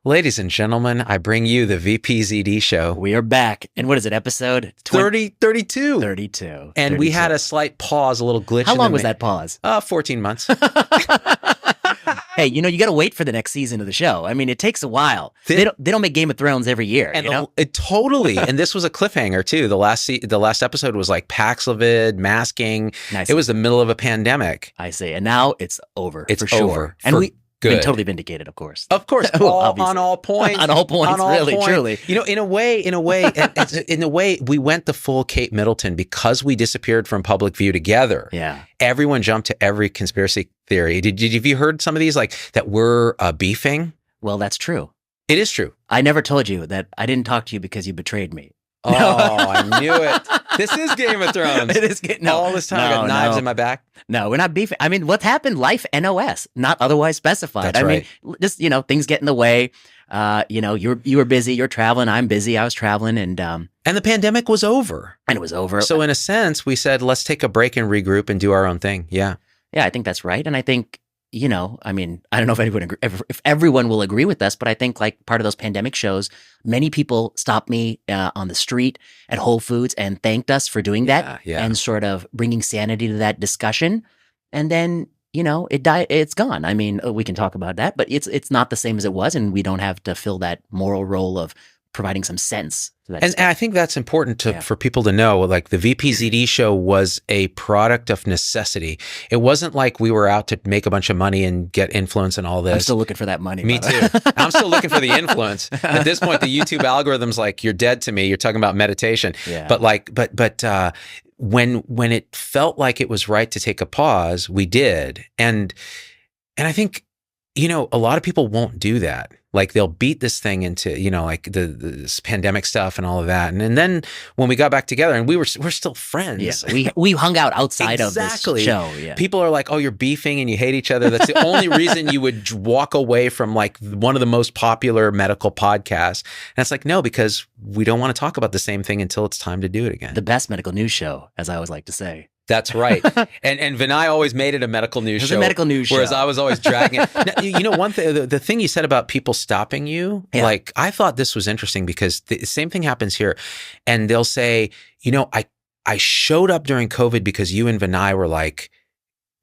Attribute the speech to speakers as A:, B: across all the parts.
A: Ladies and gentlemen, I bring you the VPZD show.
B: We are back. And what is it, episode
A: 32.
B: 32.
A: And we had a slight pause, a little glitch.
B: How long was that pause?
A: 14 months.
B: Hey, you got to wait for the next season of the show. I mean, it takes a while. They don't make Game of Thrones every year,
A: and totally. And this was a cliffhanger too. The last episode was like Paxlovid, masking. Nice. It was the middle of a pandemic.
B: I see. And now it's over.
A: It's
B: for sure.
A: Over.
B: And we've been totally vindicated, of course.
A: Of course. On all points.
B: On all points, really, truly.
A: In a way, we went the full Kate Middleton because we disappeared from public view together.
B: Yeah.
A: Everyone jumped to every conspiracy theory. Have you heard some of these, like that we're beefing?
B: Well, that's true.
A: It is true.
B: I never told you that I didn't talk to you because you betrayed me.
A: Oh, I knew it. This is Game of Thrones.
B: It is.
A: All this time I got knives in my back.
B: No, we're not beefing. I mean, what happened? Life NOS, not otherwise specified.
A: That's right.
B: I mean, just, things get in the way. You were busy, you're traveling, I'm busy, I was traveling, and
A: the pandemic was over.
B: And it was over.
A: So in a sense, we said, let's take a break and regroup and do our own thing. Yeah.
B: Yeah, I think that's right. And I think, I mean, I don't know if everyone will agree with us, but I think like part of those pandemic shows, many people stopped me on the street at Whole Foods and thanked us for doing that and sort of bringing sanity to that discussion. And then, it died. It's gone. I mean, we can talk about that, but it's not the same as it was, and we don't have to fill that moral role of providing some sense to that.
A: And I think that's important for people to know, like the VPZD show was a product of necessity. It wasn't like we were out to make a bunch of money and get influence and all this.
B: I'm still looking for that money.
A: Me too. I'm still looking for the influence. At this point, the YouTube algorithm's like, you're dead to me. You're talking about meditation.
B: Yeah.
A: But when it felt like it was right to take a pause, we did. And I think, a lot of people won't do that. Like they'll beat this thing into, like this pandemic stuff and all of that. And then when we got back together, and we're still friends.
B: Yeah, we hung out outside of this show. Yeah.
A: People are like, oh, you're beefing and you hate each other. That's the only reason you would walk away from like one of the most popular medical podcasts. And it's like, no, because we don't want to talk about the same thing until it's time to do it again.
B: The best medical news show, as I always like to say.
A: That's right. And Vinay always made it a medical news show.
B: It was a medical news show.
A: Whereas I was always dragging it. Now, one thing, the thing you said about people stopping you, like I thought this was interesting because the same thing happens here. And they'll say, I showed up during COVID because you and Vinay were like,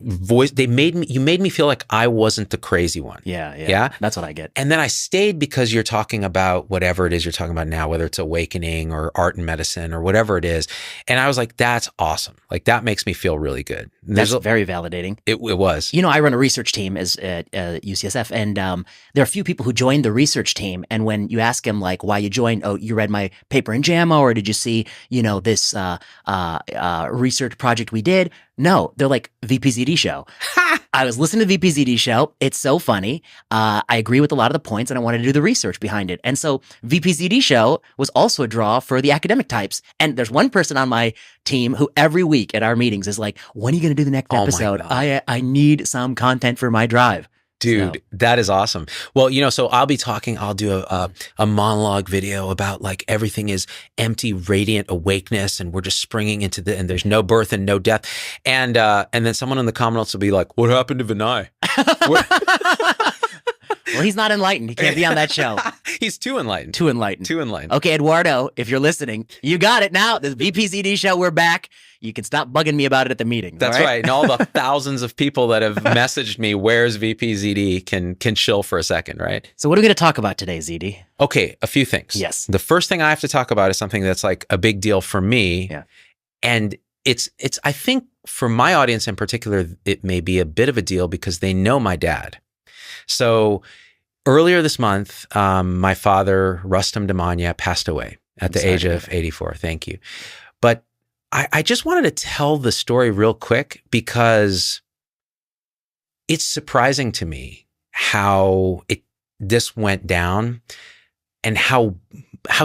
A: you made me feel like I wasn't the crazy one.
B: Yeah. That's what I get.
A: And then I stayed because you're talking about whatever it is you're talking about now, whether it's awakening or art and medicine or whatever it is. And I was like, that's awesome. Like that makes me feel really good.
B: That's very validating.
A: It was.
B: I run a research team at UCSF, and there are a few people who joined the research team. And when you ask them like why you joined, oh, you read my paper in JAMA, or did you see, this research project we did? No, they're like VPZD show. I was listening to the VPZD show. It's so funny. I agree with a lot of the points, and I wanted to do the research behind it. And so VPZD show was also a draw for the academic types. And there's one person on my team who every week at our meetings is like, when are you going to do the next episode? I need some content for my drive.
A: Dude, that is awesome. Well, so I'll do a monologue video about like everything is empty, radiant awakeness, and we're just springing into and there's no birth and no death. And then someone in the comments will be like, what happened to Vinay?
B: Well, he's not enlightened. He can't be on that show.
A: He's too enlightened.
B: Too enlightened.
A: Too enlightened.
B: Okay, Eduardo, if you're listening, you got it now. The VPZD show, we're back. You can stop bugging me about it at the meeting.
A: That's right. And all the thousands of people that have messaged me, where's VPZD, can chill for a second, right?
B: So what are we going to talk about today, ZD?
A: Okay, a few things.
B: Yes.
A: The first thing I have to talk about is something that's like a big deal for me.
B: Yeah.
A: And it's I think for my audience in particular, it may be a bit of a deal because they know my dad. So earlier this month, my father, Rustam Damania, passed away at the age of 84. Thank you. But I just wanted to tell the story real quick because it's surprising to me how this went down and how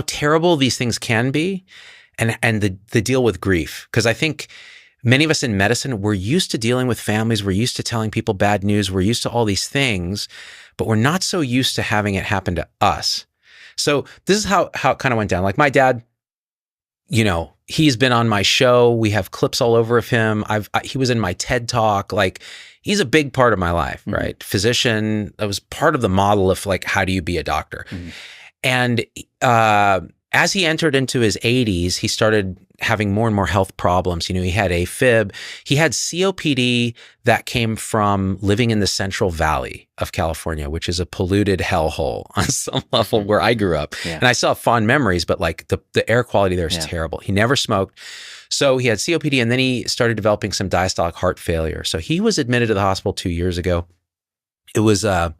A: terrible these things can be and the deal with grief. Because I think many of us in medicine, we're used to dealing with families. We're used to telling people bad news. We're used to all these things, but we're not so used to having it happen to us. So this is how it kind of went down. Like my dad, he's been on my show. We have clips all over of him. He was in my TED Talk. Like, he's a big part of my life, right? Physician. That was part of the model of like, how do you be a doctor? And as he entered into his 80s, he started having more and more health problems. You know, he had AFib. He had COPD that came from living in the Central Valley of California, which is a polluted hellhole on some level where I grew up. And I still have fond memories, but like the air quality there is terrible. He never smoked. So he had COPD, and then he started developing some diastolic heart failure. So he was admitted to the hospital 2 years ago. It was a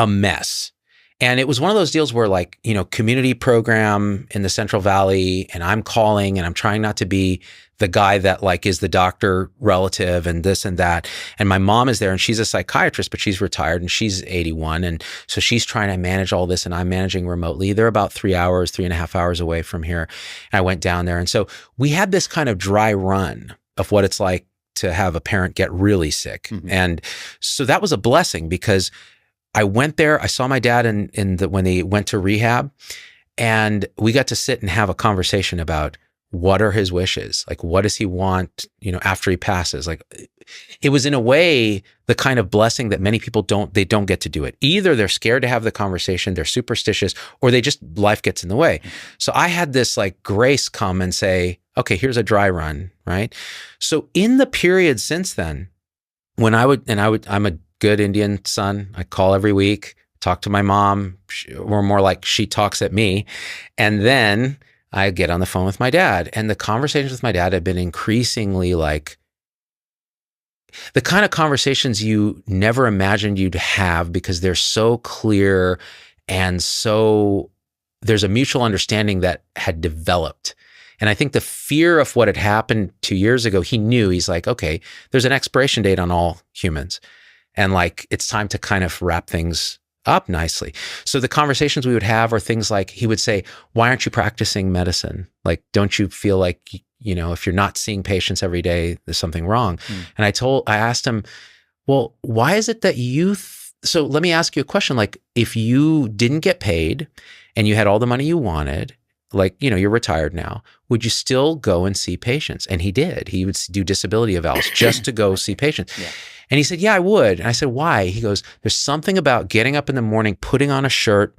A: mess. And it was one of those deals where, like, you know, community program in the Central Valley, and I'm calling and I'm trying not to be the guy that like is the doctor relative and this and that. And my mom is there, and she's a psychiatrist, but she's retired and she's 81. And so she's trying to manage all this, and I'm managing remotely. They're about 3.5 hours away from here. And I went down there. And so we had this kind of dry run of what it's like to have a parent get really sick. And so that was a blessing, because I went there, I saw my dad when they went to rehab, and we got to sit and have a conversation about what are his wishes? Like, what does he want, you know, after he passes? Like, it was in a way the kind of blessing that many people don't get to do it. Either they're scared to have the conversation, they're superstitious, or they just, life gets in the way. So I had this like grace come and say, okay, here's a dry run, right? So in the period since then, when I'm a good Indian son. I call every week, talk to my mom, or more like she talks at me. And then I get on the phone with my dad. And the conversations with my dad have been increasingly like the kind of conversations you never imagined you'd have, because they're so clear, and so there's a mutual understanding that had developed. And I think the fear of what had happened 2 years ago, he knew. He's like, okay, there's an expiration date on all humans. And like, it's time to kind of wrap things up nicely. So the conversations we would have are things like, he would say, why aren't you practicing medicine? Like, don't you feel like, you know, if you're not seeing patients every day, there's something wrong? And I asked him, well, why is it that so let me ask you a question. Like, if you didn't get paid and you had all the money you wanted, like, you know, you're retired now, would you still go and see patients? And he did. He would do disability evals just to go see patients. And he said, yeah, I would. And I said, why? He goes, there's something about getting up in the morning, putting on a shirt,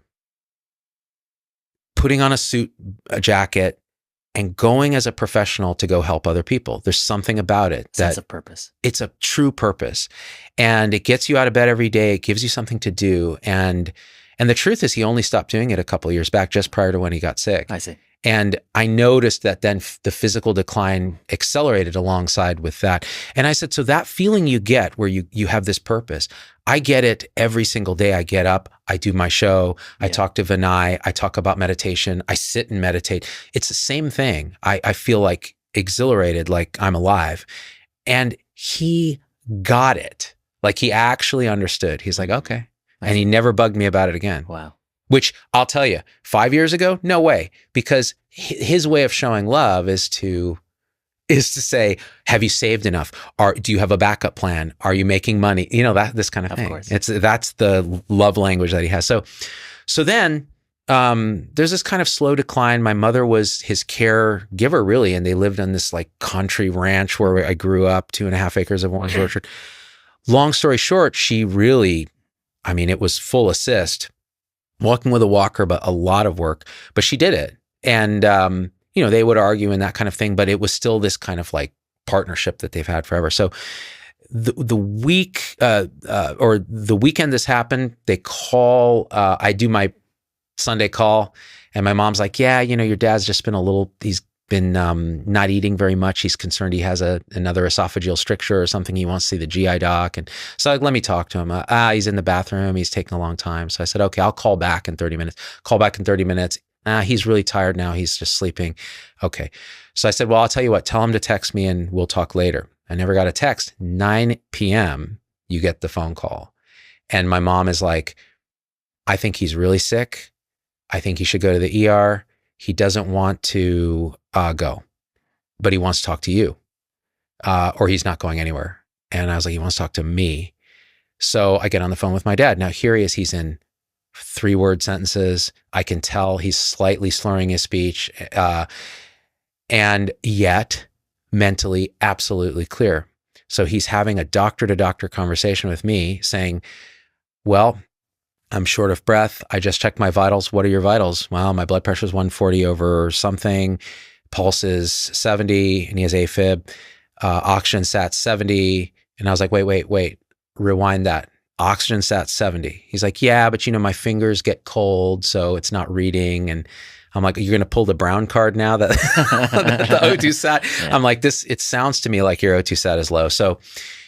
A: putting on a suit, a jacket, and going as a professional to go help other people. There's something about it.
B: Sense of purpose.
A: It's a true purpose. And it gets you out of bed every day. It gives you something to do. And the truth is, he only stopped doing it a couple of years back, just prior to when he got sick.
B: I see.
A: And I noticed that then the physical decline accelerated alongside with that. And I said, so that feeling you get where you have this purpose, I get it every single day. I get up, I do my show, I talk to Vinay, I talk about meditation, I sit and meditate. It's the same thing. I feel like exhilarated, like I'm alive. And he got it. Like, he actually understood. He's like, okay. And he never bugged me about it again.
B: Wow.
A: Which I'll tell you, 5 years ago, no way, because his way of showing love is to say, have you saved enough? Do you have a backup plan? Are you making money? You know, this kind of thing.
B: Course.
A: That's the love language that he has. So then there's this kind of slow decline. My mother was his caregiver, really, and they lived on this like country ranch where I grew up, 2.5 acres of orange orchard. Long story short, she really, I mean, it was full assist. Walking with a walker, but a lot of work, but she did it. And, you know, they would argue and that kind of thing, but it was still this kind of like partnership that they've had forever. So the week, or the weekend this happened, they call, I do my Sunday call, and my mom's like, yeah, you know, your dad's just been he's been not eating very much. He's concerned he has another esophageal stricture or something. He wants to see the GI doc. And so let me talk to him. He's in the bathroom. He's taking a long time. So I said, okay, I'll call back in 30 minutes. Call back in 30 minutes. He's really tired now. He's just sleeping. Okay. So I said, well, I'll tell you what, tell him to text me and we'll talk later. I never got a text. 9 p.m., you get the phone call. And my mom is like, I think he's really sick. I think he should go to the ER. He doesn't want to go, but he wants to talk to you, or he's not going anywhere. And I was like, he wants to talk to me. So I get on the phone with my dad. Now here he is, he's in 3-word sentences. I can tell he's slightly slurring his speech, and yet mentally absolutely clear. So he's having a doctor-to-doctor conversation with me saying, well, I'm short of breath. I just checked my vitals. What are your vitals? Well, my blood pressure is 140 over something. Pulse is 70, and he has AFib. Oxygen sat 70. And I was like, wait, rewind that. Oxygen sat 70. He's like, yeah, but my fingers get cold, so it's not reading. And I'm like, you're going to pull the brown card now that the O2 sat? Yeah. I'm like, it sounds to me like your O2 sat is low. So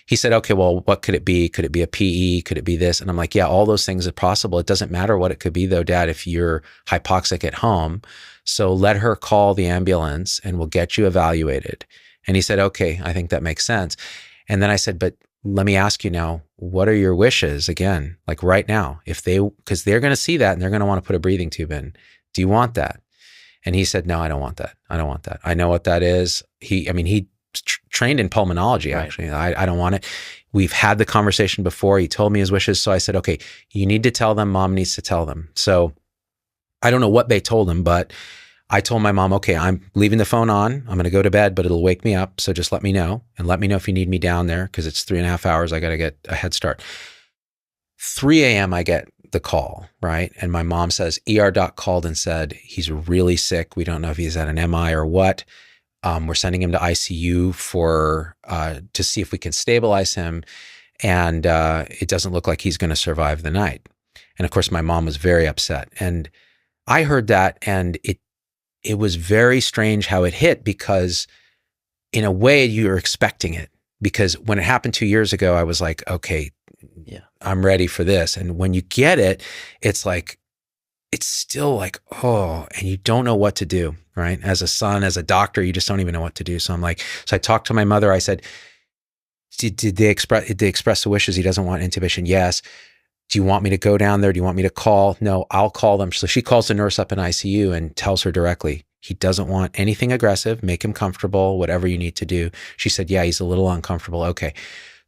A: he said, okay, well, what could it be? Could it be a PE? Could it be this? And I'm like, yeah, all those things are possible. It doesn't matter what it could be though, Dad, if you're hypoxic at home. So let her call the ambulance and we'll get you evaluated. And he said, okay, I think that makes sense. And then I said, but let me ask you now, what are your wishes again? Like right now, because they're going to see that and they're going to want to put a breathing tube in. Do you want that? And he said, no, I don't want that. I don't want that. I know what that is. He trained in pulmonology, actually. Right. I don't want it. We've had the conversation before. He told me his wishes. So I said, okay, you need to tell them. Mom needs to tell them. So I don't know what they told him, but I told my mom, okay, I'm leaving the phone on. I'm going to go to bed, but it'll wake me up. So just let me know, and let me know if you need me down there, because it's 3.5 hours. I got to get a head start. 3 a.m. I get the call, right? And my mom says, ER doc called and said, he's really sick. We don't know if he's at an MI or what. We're sending him to ICU to see if we can stabilize him. And it doesn't look like he's going to survive the night. And of course, my mom was very upset. And I heard that, and it was very strange how it hit, because in a way you're expecting it. Because when it happened 2 years ago, I was like, okay, yeah, I'm ready for this. And when you get it, it's like, it's still like, oh, and you don't know what to do, right? As a son, as a doctor, you just don't even know what to do. So I'm like, so I talked to my mother. I said, did they express the wishes? He doesn't want intubation. Yes. Do you want me to go down there? Do you want me to call? No, I'll call them. So she calls the nurse up in ICU and tells her directly, he doesn't want anything aggressive, make him comfortable, whatever you need to do. She said, yeah, he's a little uncomfortable. Okay.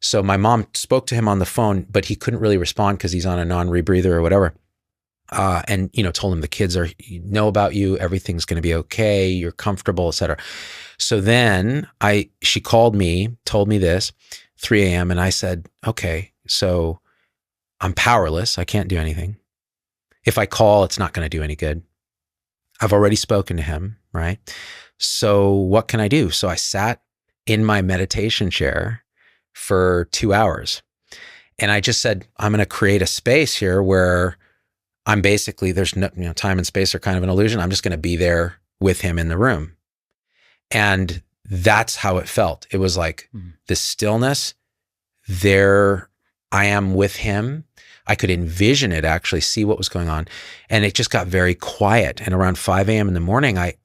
A: So my mom spoke to him on the phone, but he couldn't really respond because he's on a non-rebreather or whatever. And, told him the kids know about you, everything's going to be okay, you're comfortable, et cetera. So then she called me, told me this, 3 a.m. And I said, okay, so I'm powerless. I can't do anything. If I call, it's not going to do any good. I've already spoken to him, right? So what can I do? So I sat in my meditation chair for 2 hours. And I just said, I'm going to create a space here where I'm basically, there's no, time and space are kind of an illusion. I'm just going to be there with him in the room. And that's how it felt. It was like this stillness there. I am with him. I could envision it, actually see what was going on. And it just got very quiet. And around 5 a.m. in the morning, I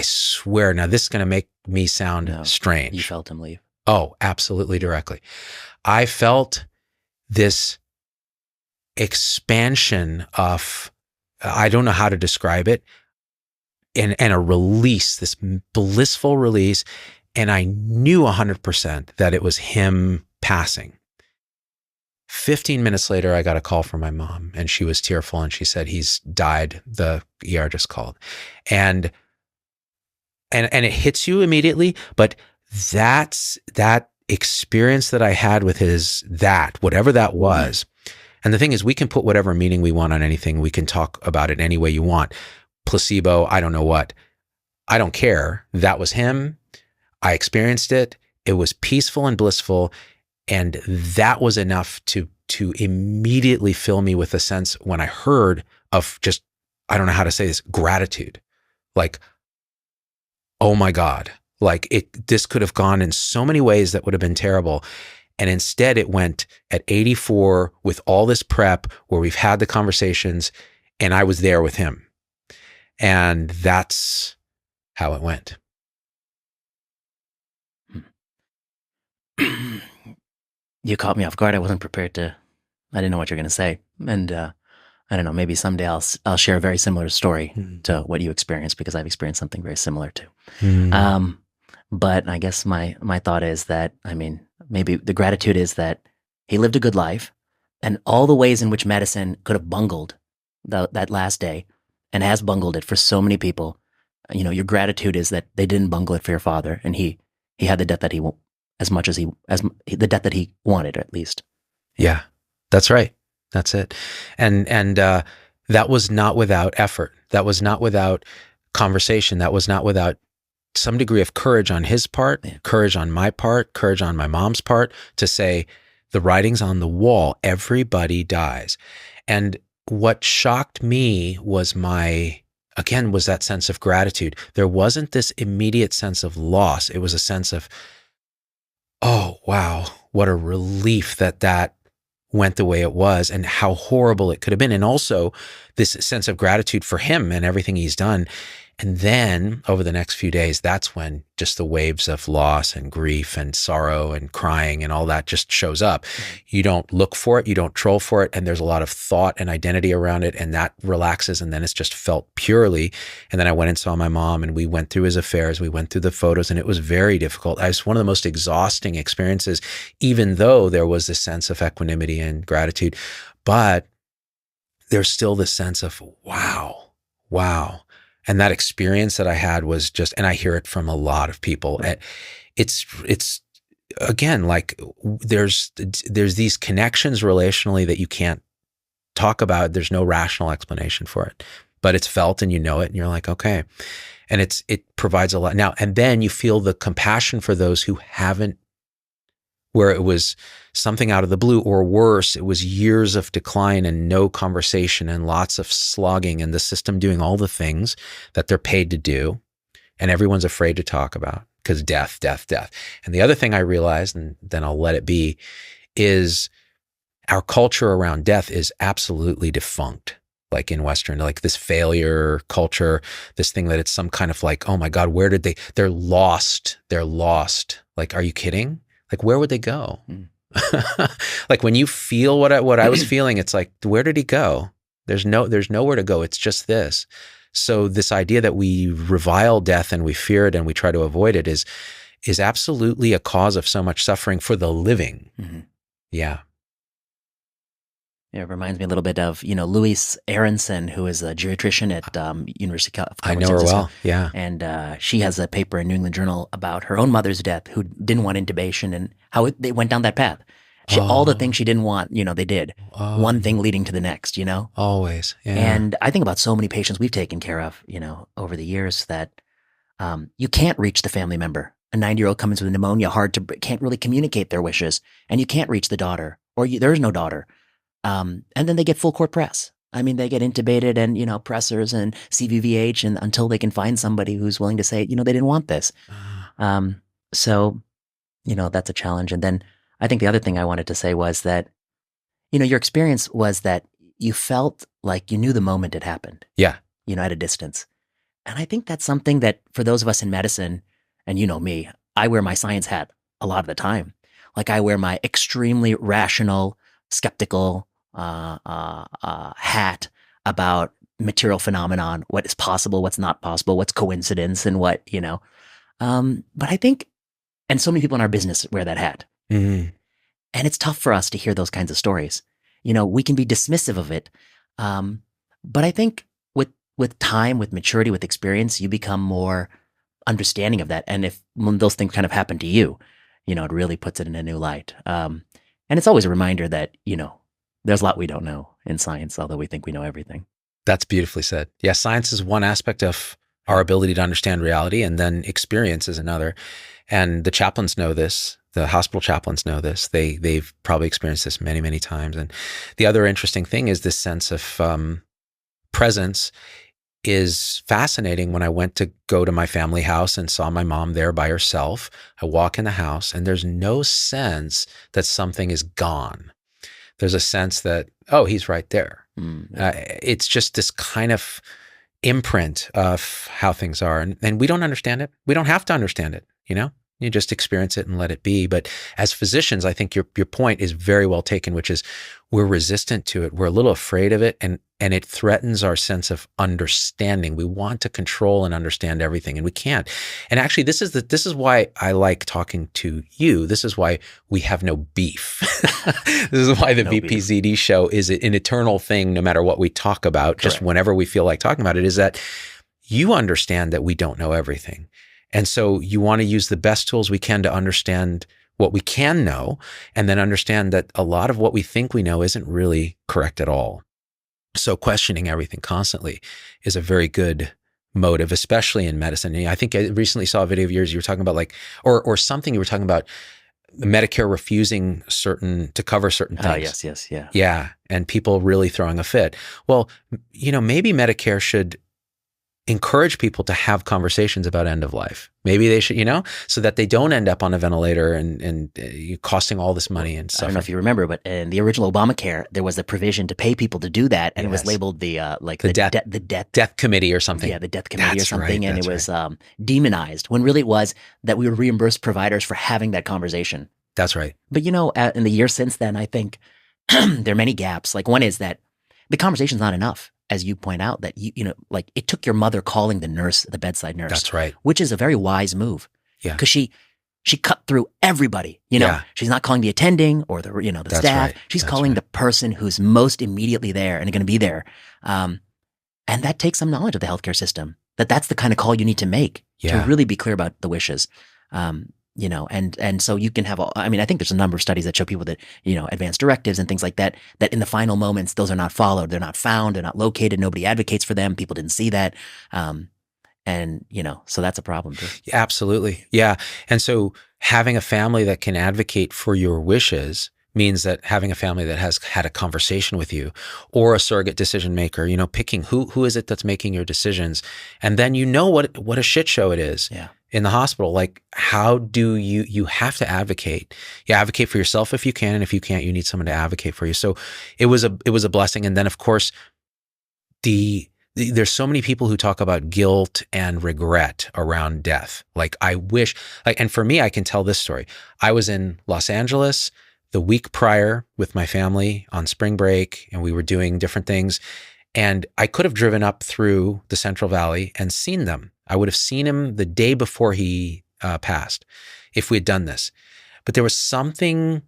A: swear, now this is going to make me sound strange.
B: You felt him leave.
A: Oh, absolutely directly. I felt this expansion of, I don't know how to describe it, and a release, this blissful release. And I knew 100% that it was him passing. 15 minutes later, I got a call from my mom, and she was tearful, and she said, he's died. The ER just called. And it hits you immediately, but that experience that I had with whatever that was. And the thing is, we can put whatever meaning we want on anything. We can talk about it any way you want. Placebo, I don't know what. I don't care. That was him. I experienced it. It was peaceful and blissful. And that was enough to immediately fill me with a sense, when I heard of just, I don't know how to say this, gratitude. Like, oh my God, like this could have gone in so many ways that would have been terrible. And instead it went at 84 with all this prep where we've had the conversations, and I was there with him. And that's how it went.
B: You caught me off guard. I wasn't prepared I didn't know what you're going to say. And I don't know, maybe someday I'll share a very similar story to what you experienced, because I've experienced something very similar too. But I guess my thought is that, maybe the gratitude is that he lived a good life, and all the ways in which medicine could have bungled that last day and has bungled it for so many people, your gratitude is that they didn't bungle it for your father, and he had the death that the death that he wanted, at least.
A: Yeah, that's right. That's it. And that was not without effort. That was not without conversation. That was not without some degree of courage on his part, courage on my part, courage on my mom's part, to say, the writing's on the wall. Everybody dies. And what shocked me was was that sense of gratitude. There wasn't this immediate sense of loss. It was a sense of, oh, wow, what a relief that went the way it was, and how horrible it could have been. And also this sense of gratitude for him and everything he's done. And then over the next few days, that's when just the waves of loss and grief and sorrow and crying and all that just shows up. You don't look for it, you don't troll for it, and there's a lot of thought and identity around it, and that relaxes, and then it's just felt purely. And then I went and saw my mom, and we went through his affairs, we went through the photos, and it was very difficult. It was one of the most exhausting experiences, even though there was this sense of equanimity and gratitude. But there's still this sense of, wow. And that experience that I had was just, and I hear it from a lot of people. Right. It's again, like there's these connections relationally that you can't talk about. There's no rational explanation for it, but it's felt and you know it, and you're like, okay. And it provides a lot. Now, and then you feel the compassion for those who haven't, where it was something out of the blue, or worse, it was years of decline and no conversation and lots of slogging, and the system doing all the things that they're paid to do, and everyone's afraid to talk about because death. And the other thing I realized, and then I'll let it be, is our culture around death is absolutely defunct. Like in Western, like this failure culture, this thing that it's some kind of like, oh my God, where did they're lost. Like, are you kidding? Like, where would they go? Like when you feel what I was feeling, it's like, where did he go? There's nowhere to go. It's just this. So this idea that we revile death and we fear it and we try to avoid it is absolutely a cause of so much suffering for the living. Mm-hmm. Yeah.
B: Yeah, it reminds me a little bit of, Louise Aronson, who is a geriatrician at University of California.
A: I know her well, yeah.
B: And she has a paper in New England Journal about her own mother's death, who didn't want intubation, and how they went down that path. All the things she didn't want, they did. One thing leading to the next,
A: Always, yeah.
B: And I think about so many patients we've taken care of, over the years, that you can't reach the family member. A 90-year-old comes with pneumonia, can't really communicate their wishes, and you can't reach the daughter, or there is no daughter. And then they get full court press. I mean, they get intubated and, pressors and CVVH, and until they can find somebody who's willing to say, they didn't want this. So, that's a challenge. And then I think the other thing I wanted to say was that, your experience was that you felt like you knew the moment it happened.
A: Yeah.
B: At a distance. And I think that's something that for those of us in medicine, and me, I wear my science hat a lot of the time. Like I wear my extremely rational, skeptical, hat about material phenomenon, what is possible, what's not possible, what's coincidence, and what, but I think, and so many people in our business wear that hat. Mm-hmm. And it's tough for us to hear those kinds of stories. We can be dismissive of it. But I think with time, with maturity, with experience, you become more understanding of that. And when those things kind of happen to you, it really puts it in a new light. And it's always a reminder that, there's a lot we don't know in science, although we think we know everything.
A: That's beautifully said. Yeah, science is one aspect of our ability to understand reality, and then experience is another. And the chaplains know this. The hospital chaplains know this. They've probably experienced this many, many times. And the other interesting thing is this sense of presence is fascinating. When I went to go to my family house and saw my mom there by herself, I walk in the house and there's no sense that something is gone. There's a sense that, oh, he's right there. It's just this kind of imprint of how things are. And we don't understand it. We don't have to understand it, You just experience it and let it be. But as physicians, I think your point is very well taken, which is we're resistant to it. We're a little afraid of it, and it threatens our sense of understanding. We want to control and understand everything, and we can't. And actually, this is why I like talking to you. This is why we have no beef. This is why the VPZD show is an eternal thing, no matter what we talk about. Correct. Just whenever we feel like talking about it, is that you understand that we don't know everything. And so you want to use the best tools we can to understand what we can know, and then understand that a lot of what we think we know isn't really correct at all. So questioning everything constantly is a very good motive, especially in medicine. And I think I recently saw a video of yours. You were talking about or something you were talking about Medicare refusing to cover certain things.
B: Yes. Yeah.
A: Yeah. And people really throwing a fit. Well, maybe Medicare should encourage people to have conversations about end of life. Maybe they should, so that they don't end up on a ventilator and costing all this money and stuff.
B: I don't know if you remember, but in the original Obamacare, there was a provision to pay people to do that, and It was labeled the
A: death committee or something.
B: Yeah, the death committee or something,
A: right,
B: and it was demonized when really it was that we would reimburse providers for having that conversation.
A: That's right.
B: But in the years since then, I think there are many gaps. Like one is that the conversation's not enough. As you point out, that it took your mother calling the bedside nurse.
A: That's right.
B: Which is a very wise move. Yeah. Because she cut through everybody. She's not calling the attending or the
A: That's
B: staff.
A: Right.
B: She's calling the person who's most immediately there and going to be there. And that takes some knowledge of the healthcare system. That's the kind of call you need to make to really be clear about the wishes. And so you can have I think there's a number of studies that show people that, advanced directives and things like that in the final moments, those are not followed. They're not found. They're not located. Nobody advocates for them. People didn't see that. So that's a problem too.
A: Yeah, absolutely. Yeah. And so having a family that can advocate for your wishes means that having a family that has had a conversation with you, or a surrogate decision maker, picking who is it that's making your decisions. And then what a shit show it is.
B: Yeah.
A: In the hospital. Like, how do you have to advocate? You advocate for yourself if you can, and if you can't, you need someone to advocate for you. So it was a blessing. And then of course, there's so many people who talk about guilt and regret around death. Like, I wish, and for me, I can tell this story. I was in Los Angeles the week prior with my family on spring break, and we were doing different things. And I could have driven up through the Central Valley and seen them. I would have seen him the day before he passed if we had done this. But there was something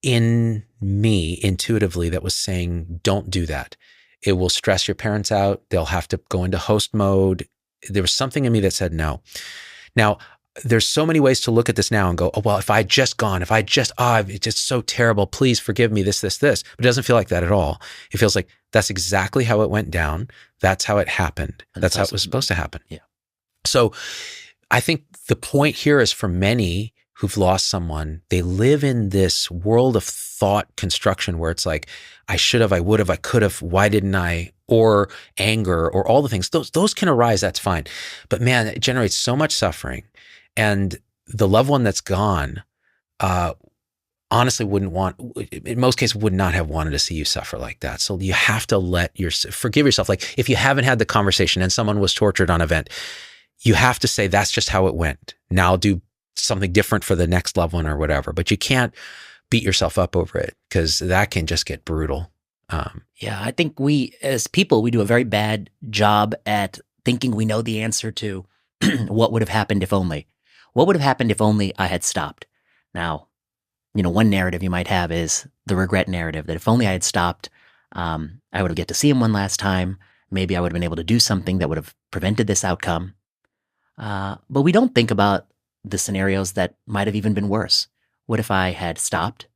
A: in me intuitively that was saying, don't do that. It will stress your parents out. They'll have to go into host mode. There was something in me that said no. Now, there's so many ways to look at this now and go, oh, well, if I had just gone, it's just so terrible. Please forgive me, this. But it doesn't feel like that at all. It feels like that's exactly how it went down. That's how it happened. That's how it was supposed to happen.
B: Yeah.
A: So I think the point here is, for many who've lost someone, they live in this world of thought construction where it's like, I should have, I would have, I could have, why didn't I? Or anger, or all the things. Those can arise, that's fine. But man, it generates so much suffering. And the loved one that's gone, honestly in most cases, would not have wanted to see you suffer like that. So you have to forgive yourself. Like, if you haven't had the conversation and someone was tortured on event, you have to say, that's just how it went. Now I'll do something different for the next loved one or whatever. But you can't beat yourself up over it, because that can just get brutal.
B: I think we, as people, we do a very bad job at thinking we know the answer to what would have happened if only. What would have happened if only I had stopped? Now, one narrative you might have is the regret narrative, that if only I had stopped, I would have get to see him one last time. Maybe I would have been able to do something that would have prevented this outcome. But we don't think about the scenarios that might have even been worse. What if I had stopped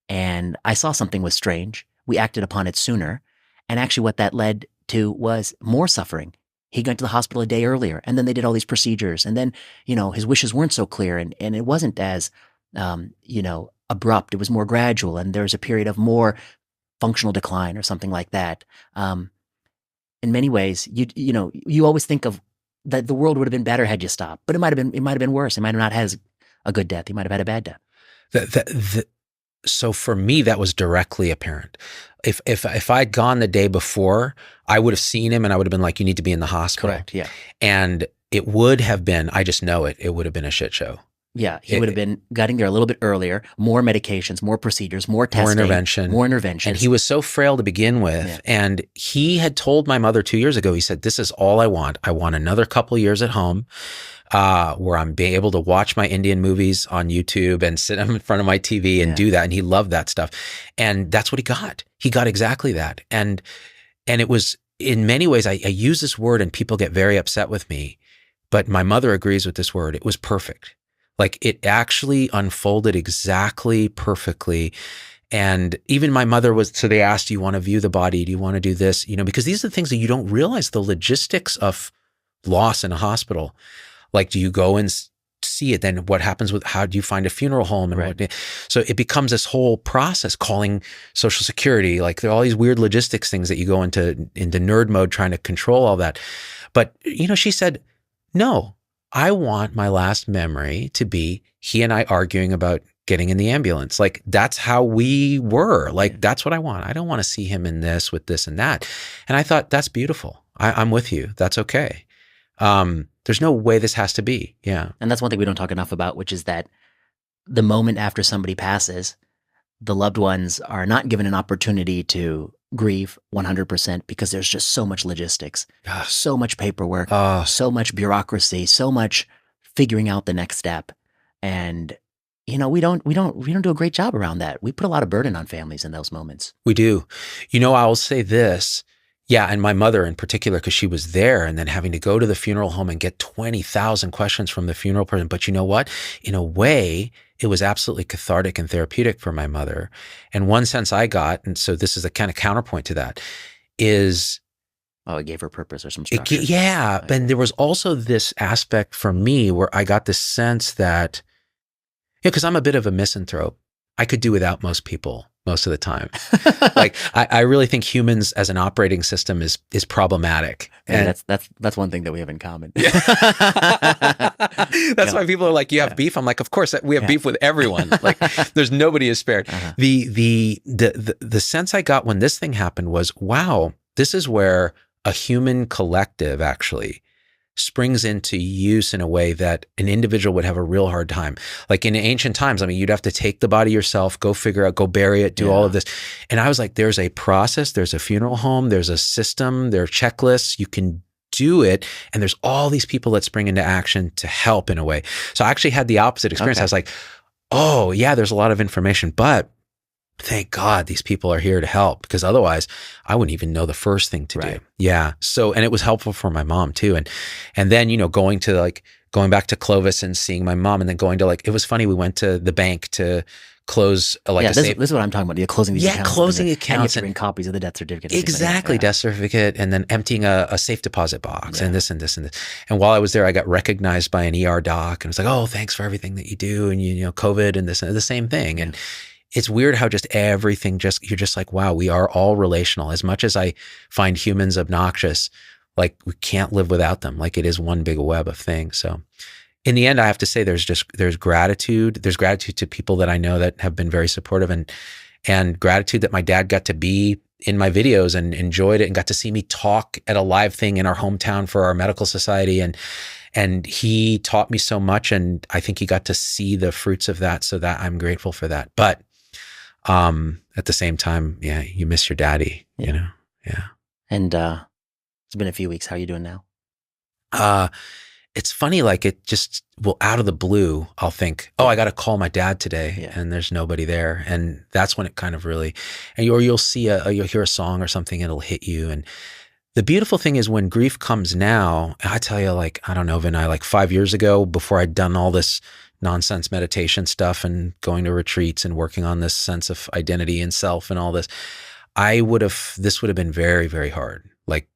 B: and I saw something was strange? We acted upon it sooner. And actually what that led to was more suffering. He went to the hospital a day earlier, and then they did all these procedures. And then, his wishes weren't so clear, and it wasn't as, abrupt. It was more gradual, and there was a period of more functional decline or something like that. In many ways, you always think of that the world would have been better had you stopped, but it might have been worse. He might have not had a good death. He might have had a bad death.
A: So for me, that was directly apparent. If I'd gone the day before, I would have seen him and I would have been like, you need to be in the hospital.
B: Correct. Yeah.
A: And it would have been, I just know it would have been a shit show.
B: Yeah, he would have been getting there a little bit earlier, more medications, more procedures, more testing,
A: more intervention. And he was so frail to begin with.
B: Yeah.
A: And he had told my mother 2 years ago, he said, this is all I want. I want another couple years at home where I'm being able to watch my Indian movies on YouTube and sit in front of my TV and do that. And he loved that stuff. And that's what he got. He got exactly that. And it was, in many ways, I use this word and people get very upset with me, but my mother agrees with this word. It was perfect. Like, it actually unfolded exactly perfectly. And even my mother was, so they asked, do you want to view the body? Do you want to do this? Because these are the things that you don't realize, the logistics of loss in a hospital. Like, do you go and see it? Then what happens with, how do you find a funeral home? And so it becomes this whole process, calling Social Security. Like, there are all these weird logistics things that you go into nerd mode trying to control all that. But, she said, no, I want my last memory to be he and I arguing about getting in the ambulance. Like, that's how we were. Like, that's what I want. I don't want to see him in this with this and that. And I thought, that's beautiful. I'm with you. That's okay. There's no way this has to be. Yeah.
B: And that's one thing we don't talk enough about, which is that the moment after somebody passes, the loved ones are not given an opportunity to grieve 100% because there's just so much logistics, so much paperwork, so much bureaucracy, so much figuring out the next step. And, we don't do a great job around that. We put a lot of burden on families in those moments.
A: We do. I'll say this. Yeah. And my mother in particular, because she was there, and then having to go to the funeral home and get 20,000 questions from the funeral person. But you know what? In a way, it was absolutely cathartic and therapeutic for my mother. And one sense I got, and so this is a kind of counterpoint to that, is...
B: it gave her purpose or some structure.
A: Yeah. And there was also this aspect for me where I got this sense that, because I'm a bit of a misanthrope, I could do without most people most of the time. Like, I really think humans as an operating system is problematic.
B: And that's one thing that we have in common.
A: That's why people are like, you have beef? I'm like, of course, we have beef with everyone. Like, there's nobody is spared. The sense I got when this thing happened was, wow, this is where a human collective actually springs into use in a way that an individual would have a real hard time. Like, in ancient times, you'd have to take the body yourself, go figure out, go bury it, do all of this. And I was like, there's a process, there's a funeral home, there's a system, there are checklists, you can do it. And there's all these people that spring into action to help in a way. So I actually had the opposite experience. I was like, oh yeah, there's a lot of information, but thank God these people are here to help, because otherwise I wouldn't even know the first thing to do. Yeah. So, and it was helpful for my mom too. And then, going back to Clovis and seeing my mom, and then going to it was funny. We went to the bank to close
B: this is what I'm talking about. You're closing these accounts.
A: Closing accounts.
B: And you have to bring copies of the death certificate.
A: Exactly. Death certificate. And then emptying a safe deposit box and this and this and this. And while I was there, I got recognized by an ER doc and was like, oh, thanks for everything that you do. And COVID and this and the same thing. And it's weird how just everything you're just like, wow, we are all relational. As much as I find humans obnoxious, like, we can't live without them. Like, it is one big web of things. So in the end, I have to say there's gratitude. There's gratitude to people that I know that have been very supportive, and gratitude that my dad got to be in my videos and enjoyed it and got to see me talk at a live thing in our hometown for our medical society. And he taught me so much, and I think he got to see the fruits of that, so that I'm grateful for that. But at the same time, you miss your daddy, Yeah.
B: And it's been a few weeks. How are you doing now?
A: It's funny, like, it just out of the blue, I'll think, oh, I got to call my dad today, and there's nobody there. And that's when it kind of really, or you'll see you'll hear a song or something, it'll hit you. And the beautiful thing is when grief comes now, I tell you, like, I don't know, Vinay, like 5 years ago, before I'd done all this nonsense meditation stuff and going to retreats and working on this sense of identity and self and all this, this would have been very, very hard. Like,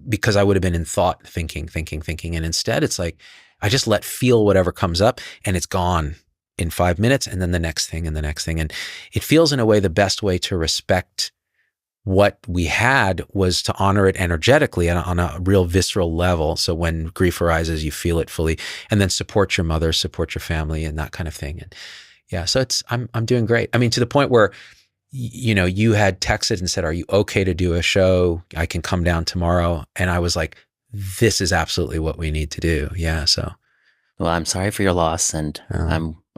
A: because I would have been in thought, thinking. And instead it's like, I just feel whatever comes up, and it's gone in 5 minutes, and then the next thing and the next thing. And it feels in a way the best way to respect what we had was to honor it energetically and on a real visceral level. So when grief arises, you feel it fully, and then support your mother, support your family, and that kind of thing. And so I'm doing great. I mean, to the point where, you had texted and said, are you okay to do a show? I can come down tomorrow. And I was like, this is absolutely what we need to do. Yeah. So
B: Well, I'm sorry for your loss, and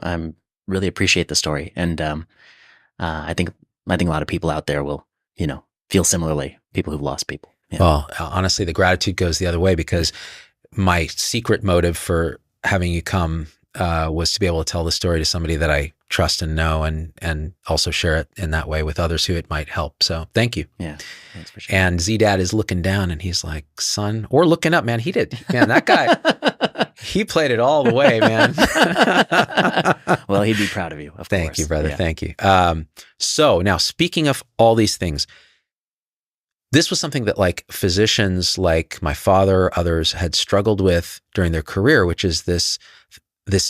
B: I'm really appreciate the story, and I think a lot of people out there will, feel similarly. People who've lost people. Yeah.
A: Well, honestly, the gratitude goes the other way, because my secret motive for having you come was to be able to tell the story to somebody that I trust and know, and also share it in that way with others who it might help. So thank you.
B: Yeah, thanks for sharing.
A: And ZDadd is looking down and he's like, son, or looking up, man. That guy, he played it all the way, man.
B: Well, he'd be proud of you.
A: Thank you, brother. Yeah. Thank you. So now, speaking of all these things, this was something that like physicians like my father, others had struggled with during their career, which is this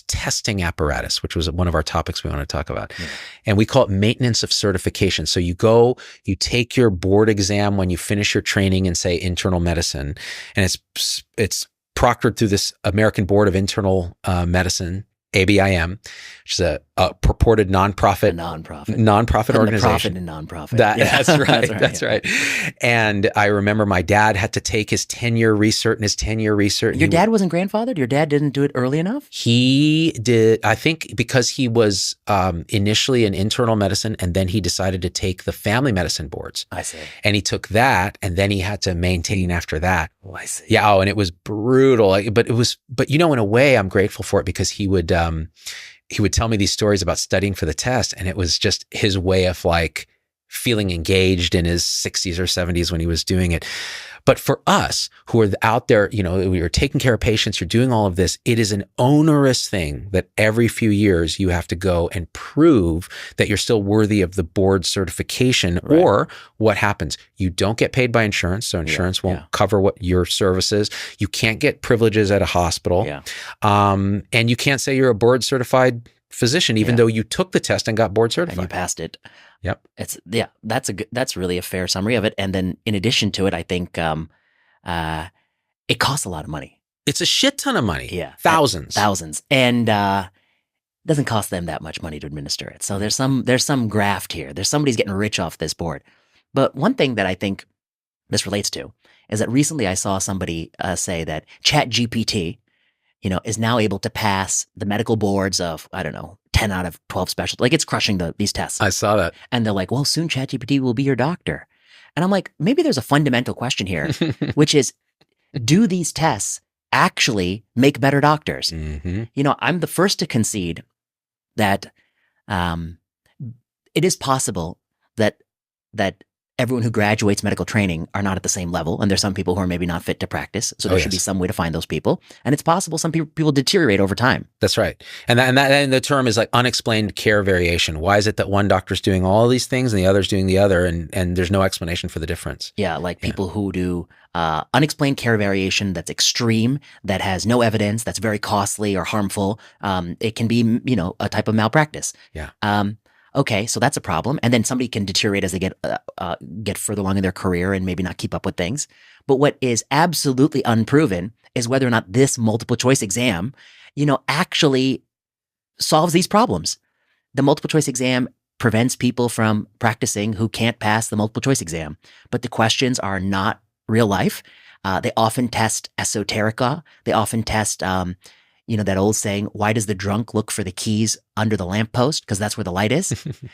A: testing apparatus, which was one of our topics we want to talk about. Yeah. And we call it maintenance of certification. So you take your board exam when you finish your training in, say, internal medicine, and it's proctored through this American Board of Internal Medicine, ABIM, which is a purported nonprofit organization.
B: Profit and nonprofit.
A: That's right. That's right. And I remember my dad had to take his 10-year recert, and his 10-year recert.
B: Your dad wasn't grandfathered? Your dad didn't do it early enough?
A: He did, I think, because he was initially in internal medicine, and then he decided to take the family medicine boards.
B: I see.
A: And he took that, and then he had to maintain after that.
B: Oh, I see.
A: Yeah. Oh, and it was brutal. But in a way, I'm grateful for it, because he would tell me these stories about studying for the test, and it was just his way of like feeling engaged in his 60s or 70s when he was doing it. But for us who are out there, we are taking care of patients, you're doing all of this, it is an onerous thing that every few years you have to go and prove that you're still worthy of the board certification. Right. Or what happens? You don't get paid by insurance, so insurance won't cover what your services. You can't get privileges at a hospital.
B: Yeah.
A: And you can't say you're a board certified physician, even though you took the test and got board certified.
B: And you passed it.
A: Yep.
B: That's really a fair summary of it. And then in addition to it, I think it costs a lot of money.
A: It's a shit ton of money.
B: Yeah.
A: Thousands.
B: And it doesn't cost them that much money to administer it. So there's some graft here. Somebody's getting rich off this board. But one thing that I think this relates to is that recently I saw somebody say that ChatGPT, is now able to pass the medical boards of, 10 out of 12 specialties. Like, it's crushing these tests.
A: I saw that.
B: And they're like, well, soon ChatGPT will be your doctor. And I'm like, maybe there's a fundamental question here, which is, do these tests actually make better doctors?
A: Mm-hmm.
B: I'm the first to concede that it is possible that everyone who graduates medical training are not at the same level. And there's some people who are maybe not fit to practice. So there should be some way to find those people. And it's possible some people deteriorate over time.
A: That's right. And the term is like unexplained care variation. Why is it that one doctor's doing all these things and the other's doing the other, and there's no explanation for the difference?
B: Yeah, like people who do unexplained care variation that's extreme, that has no evidence, that's very costly or harmful. It can be, a type of malpractice.
A: Yeah.
B: Okay, so that's a problem. And then somebody can deteriorate as they get further along in their career and maybe not keep up with things. But what is absolutely unproven is whether or not this multiple choice exam, actually solves these problems. The multiple choice exam prevents people from practicing who can't pass the multiple choice exam. But the questions are not real life. They often test esoterica. They often test that old saying, why does the drunk look for the keys under the lamppost? Because that's where the light is.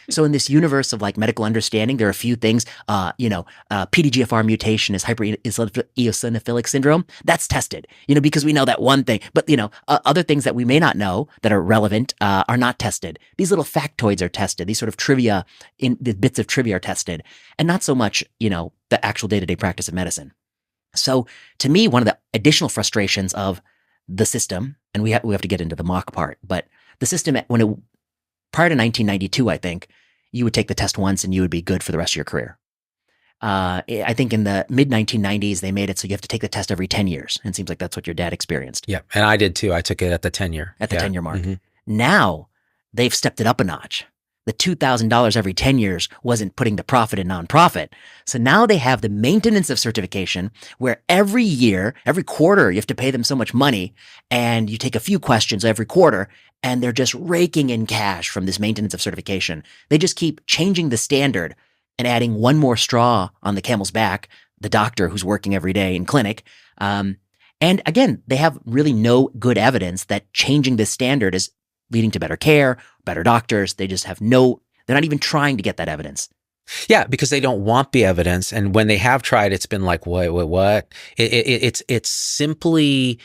B: So in this universe of like medical understanding, there are a few things, PDGFR mutation is hypereosinophilic syndrome. That's tested, because we know that one thing. But, other things that we may not know that are relevant are not tested. These little factoids are tested. These sort of trivia, the bits of trivia are tested. And not so much, the actual day-to-day practice of medicine. So to me, one of the additional frustrations of the system, and we have to get into the MOC part, but the system, prior to 1992, I think, you would take the test once and you would be good for the rest of your career. I think in the mid-1990s, they made it so you have to take the test every 10 years. And it seems like that's what your dad experienced.
A: Yeah, and I did too. I took it at the 10-year.
B: At the 10-year mark. Mm-hmm. Now, they've stepped it up a notch. The $2,000 every 10 years wasn't putting the profit in nonprofit. So now they have the maintenance of certification where every year, every quarter, you have to pay them so much money and you take a few questions every quarter and they're just raking in cash from this maintenance of certification. They just keep changing the standard and adding one more straw on the camel's back, the doctor who's working every day in clinic. And again, they have really no good evidence that changing this standard is leading to better care, better doctors. They just have they're not even trying to get that evidence.
A: Yeah, because they don't want the evidence. And when they have tried, it's been like, wait, what? It's simply,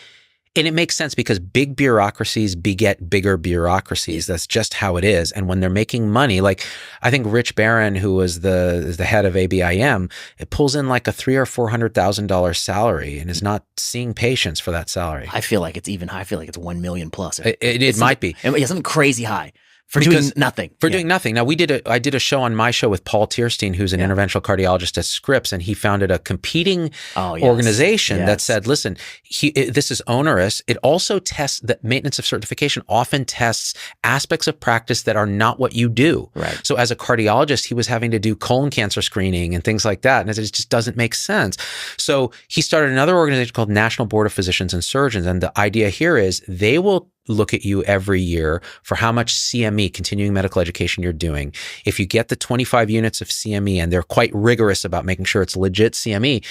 A: and it makes sense because big bureaucracies beget bigger bureaucracies. That's just how it is. And when they're making money, like I think Rich Barron, who was the head of ABIM, it pulls in like a $300,000 or $400,000 salary and is not seeing patients for that salary.
B: I feel like it's even high. I feel like it's 1 million plus.
A: It might be.
B: Yeah, something crazy high. Doing nothing.
A: Doing nothing. Now, I did a show on my show with Paul Tierstein, who's an interventional cardiologist at Scripps, and he founded a competing organization that said, listen, this is onerous. It also tests that maintenance of certification often tests aspects of practice that are not what you do.
B: Right.
A: So as a cardiologist, he was having to do colon cancer screening and things like that. And it just doesn't make sense. So he started another organization called National Board of Physicians and Surgeons. And the idea here is they will look at you every year for how much CME, continuing medical education, you're doing. If you get the 25 units of CME, and they're quite rigorous about making sure it's legit CME,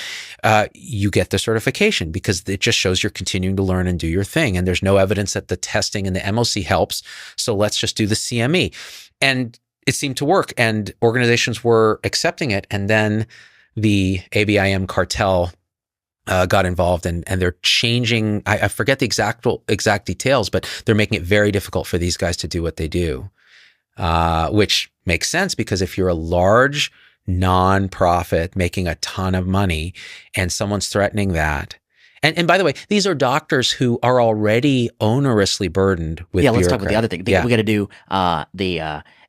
A: you get the certification because it just shows you're continuing to learn and do your thing. And there's no evidence that the testing and the MOC helps. So let's just do the CME. And it seemed to work, and organizations were accepting it. And then the ABIM cartel got involved, and they're changing. I forget the exact details, but they're making it very difficult for these guys to do what they do, which makes sense because if you're a large nonprofit making a ton of money and someone's threatening that. And by the way, these are doctors who are already onerously burdened with
B: let's talk about the other thing. We got to do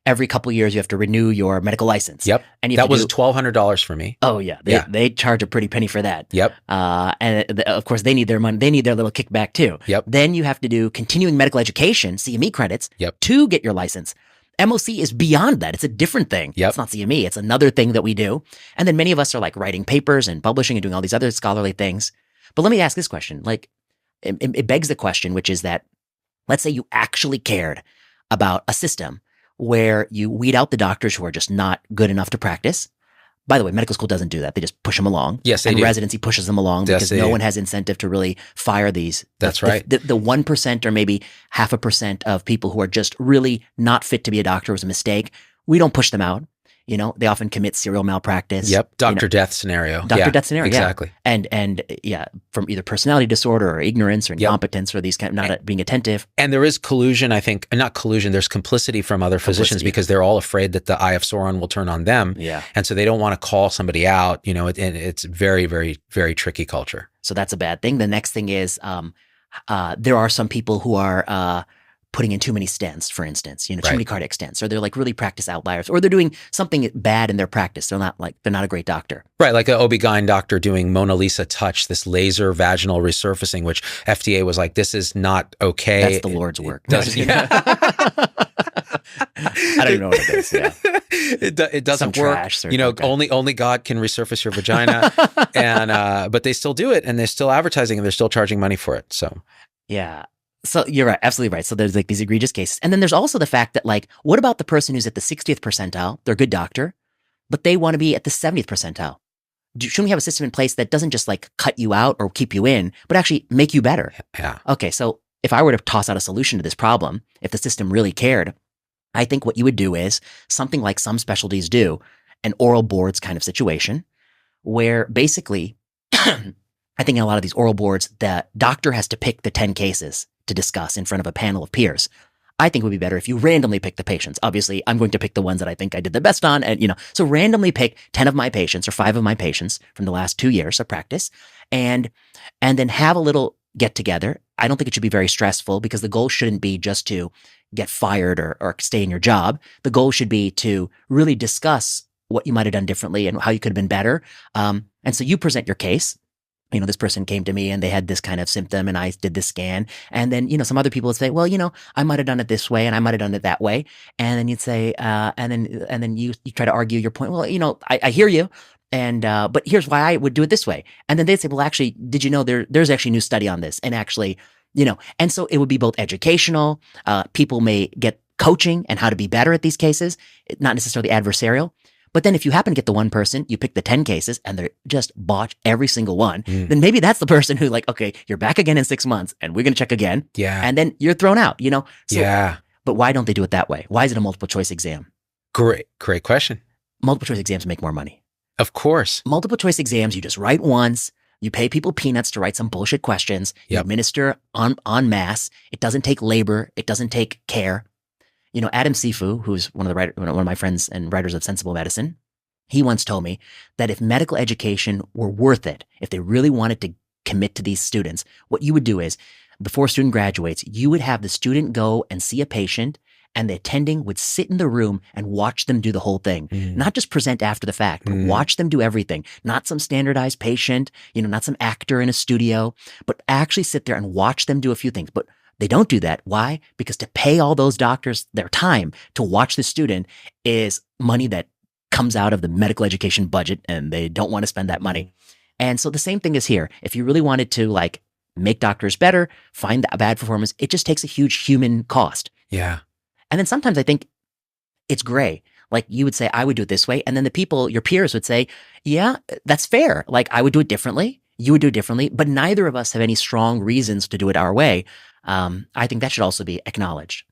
B: every couple of years you have to renew your medical license.
A: Yep.
B: And
A: that was $1,200 for me.
B: Oh yeah. They charge a pretty penny for that.
A: Yep.
B: And of course they need their money. They need their little kickback too.
A: Yep.
B: Then you have to do continuing medical education, CME credits, to get your license. MOC is beyond that. It's a different thing.
A: Yep.
B: It's not CME. It's another thing that we do. And then many of us are like writing papers and publishing and doing all these other scholarly things. But let me ask this question. Like, it begs the question, which is that, let's say you actually cared about a system where you weed out the doctors who are just not good enough to practice. By the way, medical school doesn't do that. They just push them along.
A: Yes, they do.
B: And residency pushes them along because no one has incentive to really fire these.
A: That's right.
B: The 1% or maybe 0.5% of people who are just really not fit to be a doctor was a mistake. We don't push them out. You know, they often commit serial malpractice.
A: Yep. Doctor death scenario.
B: Death scenario.
A: Exactly.
B: Yeah. And from either personality disorder or ignorance or incompetence or these kind of not being attentive.
A: And there is collusion, I think, not collusion, there's complicity from other physicians because they're all afraid that the eye of Sauron will turn on them.
B: Yeah.
A: And so they don't want to call somebody out, and it's very, very, very tricky culture.
B: So that's a bad thing. The next thing is there are some people who are putting in too many stents, for instance, too many cardiac stents, or they're like really practice outliers, or they're doing something bad in their practice. They're not a great doctor.
A: Right. Like an OB-GYN doctor doing Mona Lisa Touch, this laser vaginal resurfacing, which FDA was like, this is not okay.
B: That's the Lord's work. I don't even know what it is. Yeah.
A: It doesn't
B: Some
A: work.
B: Trash, okay.
A: Only God can resurface your vagina. And but they still do it, and they're still advertising, and they're still charging money for it. So
B: yeah. So you're right, absolutely right. So there's like these egregious cases. And then there's also the fact that like, what about the person who's at the 60th percentile? They're a good doctor, but they want to be at the 70th percentile. Shouldn't we have a system in place that doesn't just like cut you out or keep you in, but actually make you better?
A: Yeah.
B: Okay. So if I were to toss out a solution to this problem, if the system really cared, I think what you would do is something like some specialties do, an oral boards kind of situation where basically, I think in a lot of these oral boards, the doctor has to pick the 10 cases to discuss in front of a panel of peers. I think it would be better if you randomly pick the patients. Obviously, I'm going to pick the ones that I think I did the best on. And, so randomly pick 10 of my patients or 5 of my patients from the last 2 years of practice and then have a little get together. I don't think it should be very stressful because the goal shouldn't be just to get fired or stay in your job. The goal should be to really discuss what you might have done differently and how you could have been better. And so you present your case. This person came to me and they had this kind of symptom and I did this scan. And then, some other people would say, well, I might have done it this way and I might have done it that way. And then you'd say, and then you try to argue your point. Well, I hear you. And, but here's why I would do it this way. And then they'd say, well, actually, did you know there's actually a new study on this? And actually, and so it would be both educational. People may get coaching and how to be better at these cases, not necessarily adversarial. But then if you happen to get the one person, you pick the 10 cases and they're just botch every single one, then maybe that's the person who like, okay, you're back again in 6 months and we're going to check again.
A: Yeah.
B: And then you're thrown out, you know? So,
A: yeah.
B: But why don't they do it that way? Why is it a multiple choice exam?
A: Great question.
B: Multiple choice exams make more money.
A: Of course.
B: Multiple choice exams, you just write once. You pay people peanuts to write some bullshit questions. You administer en masse. It doesn't take labor. It doesn't take care. You know, Adam Sifu, who's one of my friends and writers of Sensible Medicine, he once told me that if medical education were worth it, if they really wanted to commit to these students, what you would do is, before a student graduates, you would have the student go and see a patient, and the attending would sit in the room and watch them do the whole thing. Not just present after the fact, but watch them do everything. Not some standardized patient, you know, not some actor in a studio, but actually sit there and watch them do a few things. But they don't do that. Why? Because to pay all those doctors their time to watch the student is money that comes out of the medical education budget, and they don't want to spend that money. And so the same thing is here. If you really wanted to like make doctors better, find the bad performance, it just takes a huge human cost.
A: Yeah.
B: And then sometimes I think it's gray. Like you would say, I would do it this way. And then the people, your peers would say, yeah, that's fair. Like I would do it differently. You would do it differently. But neither of us have any strong reasons to do it our way. I think that should also be acknowledged.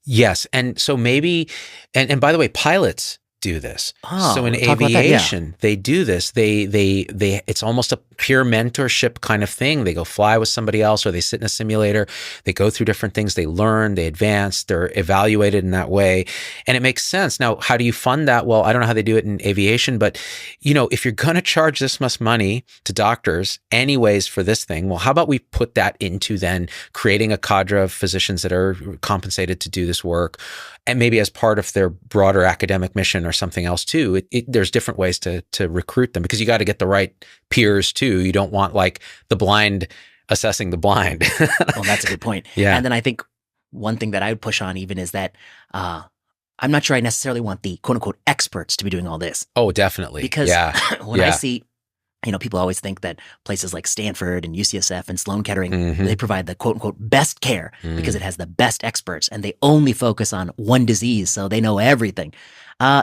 A: Yes. And so maybe, and by the way, pilots do this.
B: Oh,
A: so in aviation, they do this. They it's almost a peer mentorship kind of thing. They go fly with somebody else, or they sit in a simulator. They go through different things. They learn, they advance, they're evaluated in that way. And it makes sense. Now, how do you fund that? Well, I don't know how they do it in aviation, but you know, if you're going to charge this much money to doctors anyways for this thing, well, how about we put that into then creating a cadre of physicians that are compensated to do this work, and maybe as part of their broader academic mission or something else too. There's different ways to recruit them, because you got to get the right peers too. You don't want like the blind assessing the blind.
B: Well, that's a good point.
A: Yeah.
B: And then I think one thing that I would push on even is that I'm not sure I necessarily want the quote unquote experts to be doing all this.
A: Oh, definitely.
B: Because when I see, you know, people always think that places like Stanford and UCSF and Sloan Kettering, they provide the quote unquote best care because it has the best experts, and they only focus on one disease, so they know everything.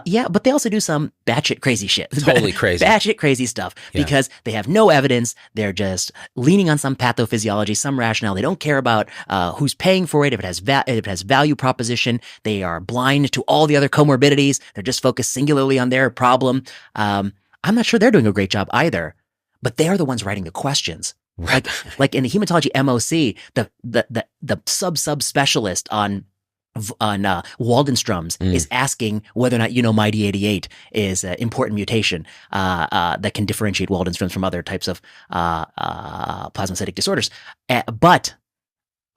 B: Yeah, but they also do some batshit crazy shit.
A: Totally crazy.
B: Batshit crazy stuff because they have no evidence. They're just leaning on some pathophysiology, some rationale. They don't care about who's paying for it, if it has value proposition. They are blind to all the other comorbidities. They're just focused singularly on their problem. I'm not sure they're doing a great job either, but they are the ones writing the questions. Like in the hematology MOC, the sub specialist on Waldenstrom's is asking whether or not you know MYD88 is an important mutation that can differentiate Waldenstrom's from other types of plasmacytic disorders. But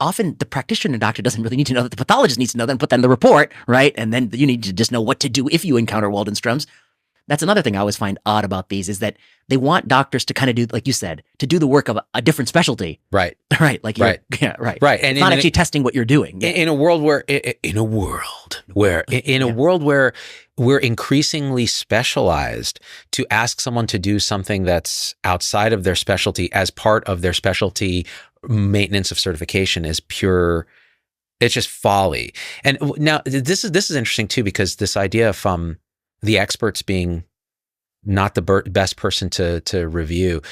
B: often the practitioner and doctor doesn't really need to know that. The pathologist needs to know that and put that in the report, right? And then you need to just know what to do if you encounter Waldenstrom's. That's another thing I always find odd about these, is that they want doctors to kind of do, like you said, to do the work of a different specialty.
A: Right.
B: Right. Like,
A: right.
B: Yeah, right.
A: Right.
B: And it's not actually testing what you're doing.
A: In a world where we're increasingly specialized, to ask someone to do something that's outside of their specialty as part of their specialty maintenance of certification is pure, it's just folly. And now this is interesting too, because this idea of, the experts being not the best person to review.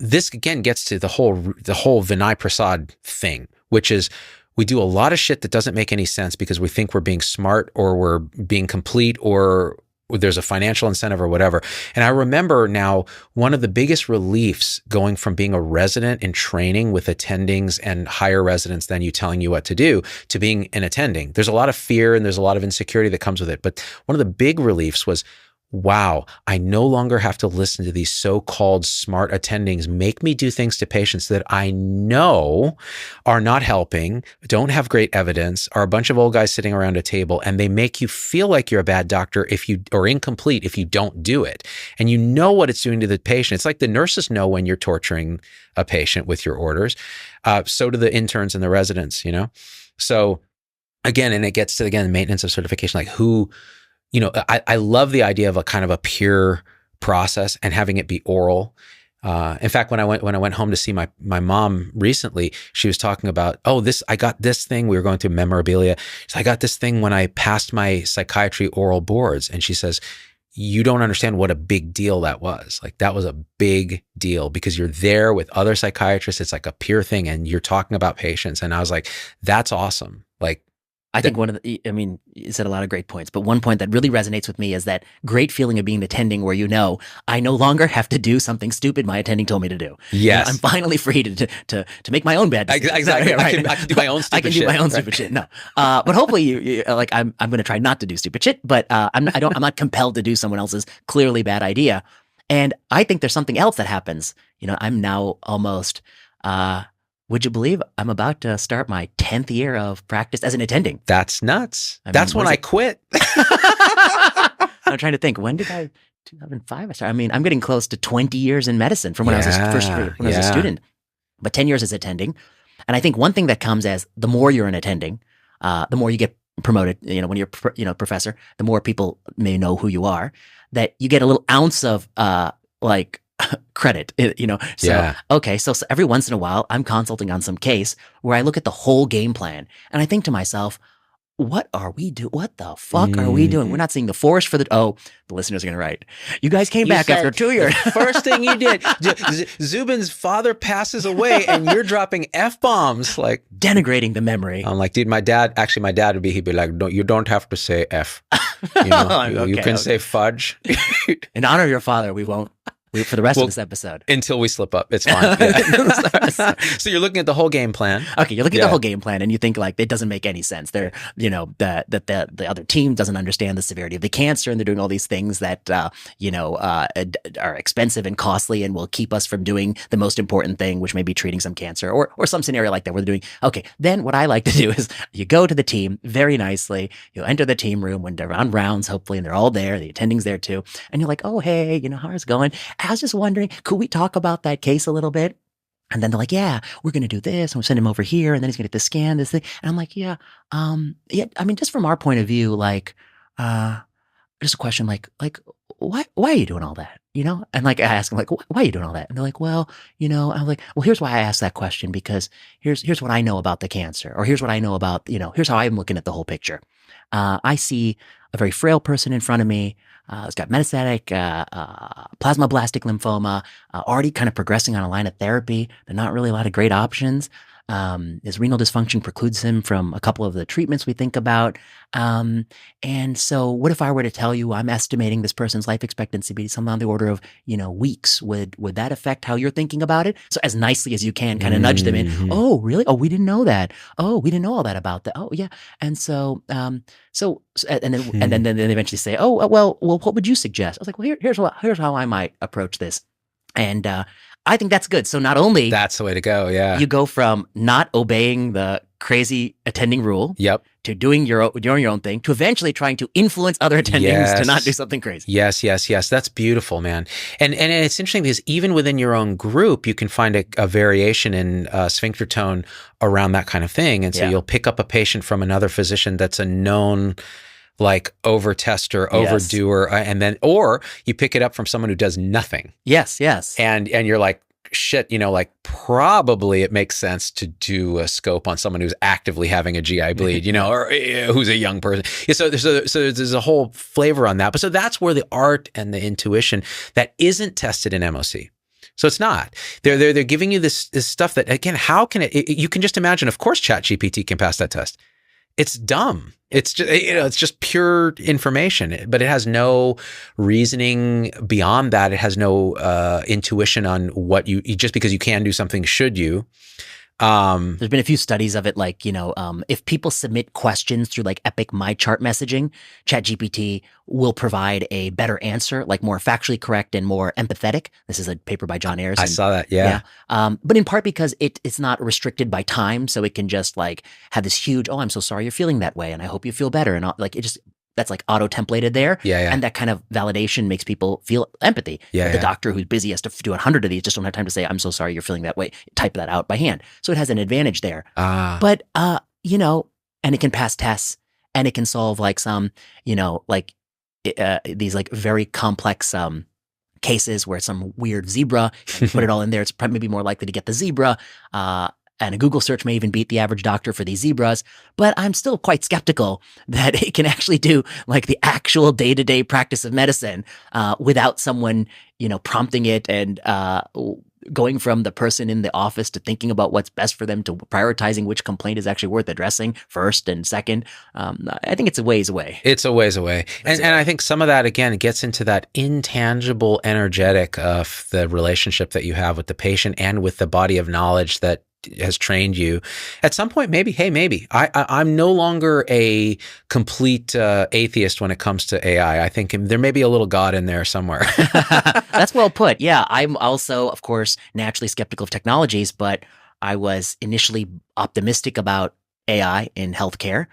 A: This again gets to the whole Vinay Prasad thing, which is we do a lot of shit that doesn't make any sense because we think we're being smart or we're being complete or there's a financial incentive or whatever. And I remember now one of the biggest reliefs going from being a resident in training with attendings and higher residents than you telling you what to do to being an attending. There's a lot of fear and there's a lot of insecurity that comes with it. But one of the big reliefs was, wow, I no longer have to listen to these so-called smart attendings make me do things to patients that I know are not helping, don't have great evidence, are a bunch of old guys sitting around a table, and they make you feel like you're a bad doctor or incomplete if you don't do it. And you know what it's doing to the patient. It's like the nurses know when you're torturing a patient with your orders. So do the interns and the residents, you know? So again, and it gets to, again, maintenance of certification, like who, you know, I love the idea of a kind of a peer process and having it be oral. In fact, when I went home to see my mom recently, she was talking about, I got this thing. We were going through memorabilia. So I got this thing when I passed my psychiatry oral boards. And she says, you don't understand what a big deal that was. Like, that was a big deal because you're there with other psychiatrists. It's like a peer thing and you're talking about patients. And I was like, that's awesome. Like,
B: I think you said a lot of great points, but one point that really resonates with me is that great feeling of being attending where I no longer have to do something stupid my attending told me to do.
A: Yes.
B: I'm finally free to make my own bad decisions.
A: Exactly.
B: Right?
A: I can do my own stupid shit.
B: I can do my own stupid shit. No. But hopefully you like, I'm going to try not to do stupid shit, but I'm not compelled to do someone else's clearly bad idea. And I think there's something else that happens. I'm now almost, would you believe I'm about to start my 10th year of practice as an attending?
A: That's nuts. That's when I quit.
B: I'm trying to think. When did 2005 I started? I'm getting close to 20 years in medicine from when I was a student, but 10 years as attending. And I think one thing that comes as the more you're an attending, the more you get promoted, when you're professor, the more people may know who you are, that you get a little ounce of credit, So every once in a while I'm consulting on some case where I look at the whole game plan and I think to myself, what are we doing? What the fuck are we doing? We're not seeing the forest for the listeners are going to write. You guys came back after 2 years.
A: First thing you did, Zubin's father passes away and you're dropping F-bombs, like
B: denigrating the memory.
A: I'm like, dude, my dad would be, he'd be like, no, you don't have to say F. You can say fudge.
B: In honor of your father, we won't. For the rest of this episode.
A: Until we slip up. It's fine. Yeah. So you're looking at the whole game plan.
B: Okay, you're looking at the whole game plan and you think like it doesn't make any sense. They're, that the other team doesn't understand the severity of the cancer and they're doing all these things that, are expensive and costly and will keep us from doing the most important thing, which may be treating some cancer or some scenario like that where they're doing, okay, then what I like to do is you go to the team very nicely, you enter the team room when they're on rounds, hopefully, and they're all there, the attending's there too. And you're like, oh, hey, how's it going? I was just wondering, could we talk about that case a little bit? And then they're like, yeah, we're going to do this. And we'll send him over here. And then he's going to get the scan, this thing. And I'm like, just from our point of view, just a question, why are you doing all that? And like, I ask them, like, why are you doing all that? And they're like, well, I'm like, well, here's why I asked that question, because here's what I know about the cancer, or here's what I know about, here's how I'm looking at the whole picture. I see a very frail person in front of me. It's got metastatic plasmablastic lymphoma, already kind of progressing on a line of therapy. There are not really a lot of great options. His renal dysfunction precludes him from a couple of the treatments we think about. And so what if I were to tell you I'm estimating this person's life expectancy to be something on the order of, weeks? Would that affect how you're thinking about it? So as nicely as you can, kind of nudge them in. Oh, really? Oh, we didn't know that. Oh, we didn't know all that about that. Oh, yeah. And so, and then they eventually say, oh, well, what would you suggest? I was like, well, here's how I might approach this. And, I think that's good. So not only
A: that's the way to go. Yeah.
B: You go from not obeying the crazy attending rule.
A: Yep.
B: To doing your own thing, to eventually trying to influence other attendings to not do something crazy.
A: Yes. That's beautiful, man. And it's interesting because even within your own group, you can find a variation in sphincter tone around that kind of thing. And so you'll pick up a patient from another physician that's a known over-tester, overdoer, and then, or you pick it up from someone who does nothing.
B: Yes.
A: And you're like, shit, probably it makes sense to do a scope on someone who's actively having a GI bleed, or who's a young person. So there's a whole flavor on that. But so that's where the art and the intuition that isn't tested in MOC. So it's not. They're giving you this stuff that, again, how can you can just imagine, of course, ChatGPT can pass that test. It's dumb. It's just, it's just pure information, but it has no reasoning beyond that. It has no intuition on what you just because you can do something, should you?
B: There's been a few studies of it, if people submit questions through Epic My Chart messaging, ChatGPT will provide a better answer, more factually correct and more empathetic. This is a paper by John Ayers.
A: I saw that, yeah.
B: But in part because it's not restricted by time, so it can just have this huge, oh, I'm so sorry you're feeling that way, and I hope you feel better, and that's auto templated there.
A: Yeah.
B: And that kind of validation makes people feel empathy. The doctor who's busy has to do 100 of these, just don't have time to say, I'm so sorry you're feeling that way. Type that out by hand. So it has an advantage there. But, and it can pass tests and it can solve some, these very complex cases where some weird zebra, you put it all in there, it's maybe more likely to get the zebra. And a Google search may even beat the average doctor for these zebras. But I'm still quite skeptical that it can actually do like the actual day-to-day practice of medicine without someone, prompting it and going from the person in the office to thinking about what's best for them to prioritizing which complaint is actually worth addressing first and second. I think it's a ways away.
A: It's a ways away. And I think some of that, again, gets into that intangible energetic of the relationship that you have with the patient and with the body of knowledge that has trained you. At some point, maybe I'm no longer a complete atheist when it comes to AI. I think there may be a little God in there somewhere.
B: That's well put. Yeah, I'm also, of course, naturally skeptical of technologies, but I was initially optimistic about AI in healthcare,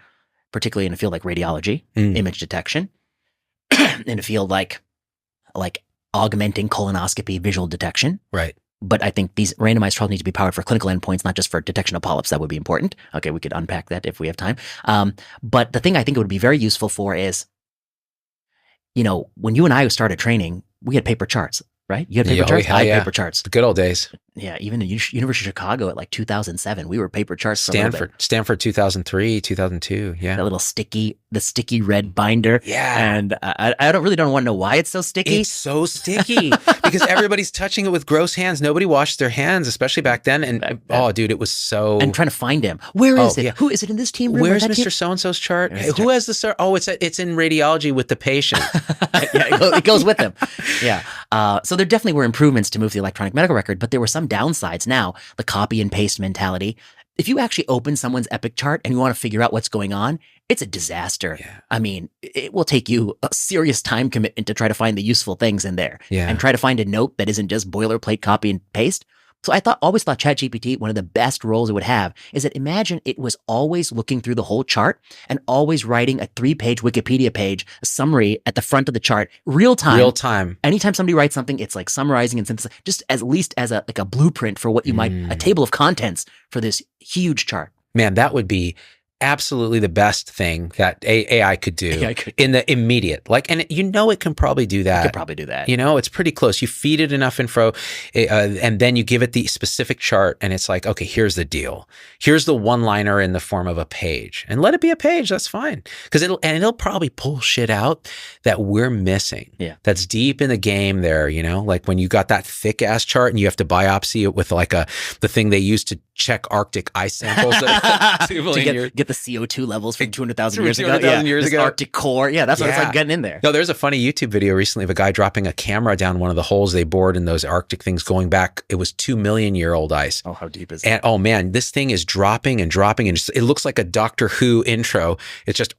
B: particularly in a field like radiology, image detection, in a field like augmenting colonoscopy visual detection.
A: Right.
B: But I think these randomized trials need to be powered for clinical endpoints, not just for detection of polyps. That would be important. Okay, we could unpack that if we have time. But the thing I think it would be very useful for is, when you and I started training, we had paper charts, right? You had paper charts? I had paper charts.
A: The good old days.
B: Yeah, even in University of Chicago at like 2007, we were paper charts.
A: Stanford 2003, 2002. Yeah,
B: the sticky red binder.
A: Yeah,
B: and I don't want to know why it's so sticky.
A: It's so sticky because everybody's touching it with gross hands. Nobody washed their hands, especially back then. And dude, it was so.
B: And trying to find him. Where is it? Yeah. Who is it in this team room?
A: Where's Mr. So-and-so's chart? Who has the chart? Oh, it's in radiology with the patient.
B: Yeah, it goes with them. Yeah. So there definitely were improvements to move the electronic medical record, but there were some downsides. Now, the copy and paste mentality. If you actually open someone's Epic chart and you want to figure out what's going on, it's a disaster.
A: Yeah.
B: I mean, it will take you a serious time commitment to try to find the useful things in there and try to find a note that isn't just boilerplate copy and paste. So I always thought ChatGPT, one of the best roles it would have is that imagine it was always looking through the whole chart and always writing a 3-page Wikipedia page, a summary at the front of the chart, real time. Anytime somebody writes something, it's like summarizing and synthesizing, just at least as a blueprint for what you might, a table of contents for this huge chart.
A: Man, that would be absolutely the best thing that AI could do in the immediate. And it can probably do that.
B: It could probably do that.
A: It's pretty close. You feed it enough info and then you give it the specific chart and it's like, okay, here's the deal. Here's the one-liner in the form of a page and let it be a page. That's fine. Because it'll probably pull shit out that we're missing.
B: Yeah.
A: That's deep in the game there, like when you got that thick ass chart and you have to biopsy it with the thing they used to check Arctic ice samples that 2 million years.
B: Get the CO2 levels from 200,000 years ago. Arctic core. Yeah, that's what it's like getting in there.
A: No, there's a funny YouTube video recently of a guy dropping a camera down one of the holes they bored in those Arctic things going back. It was 2 million year old ice.
B: Oh, how deep is it?
A: And oh man, this thing is dropping and dropping. And it looks like a Doctor Who intro. It's just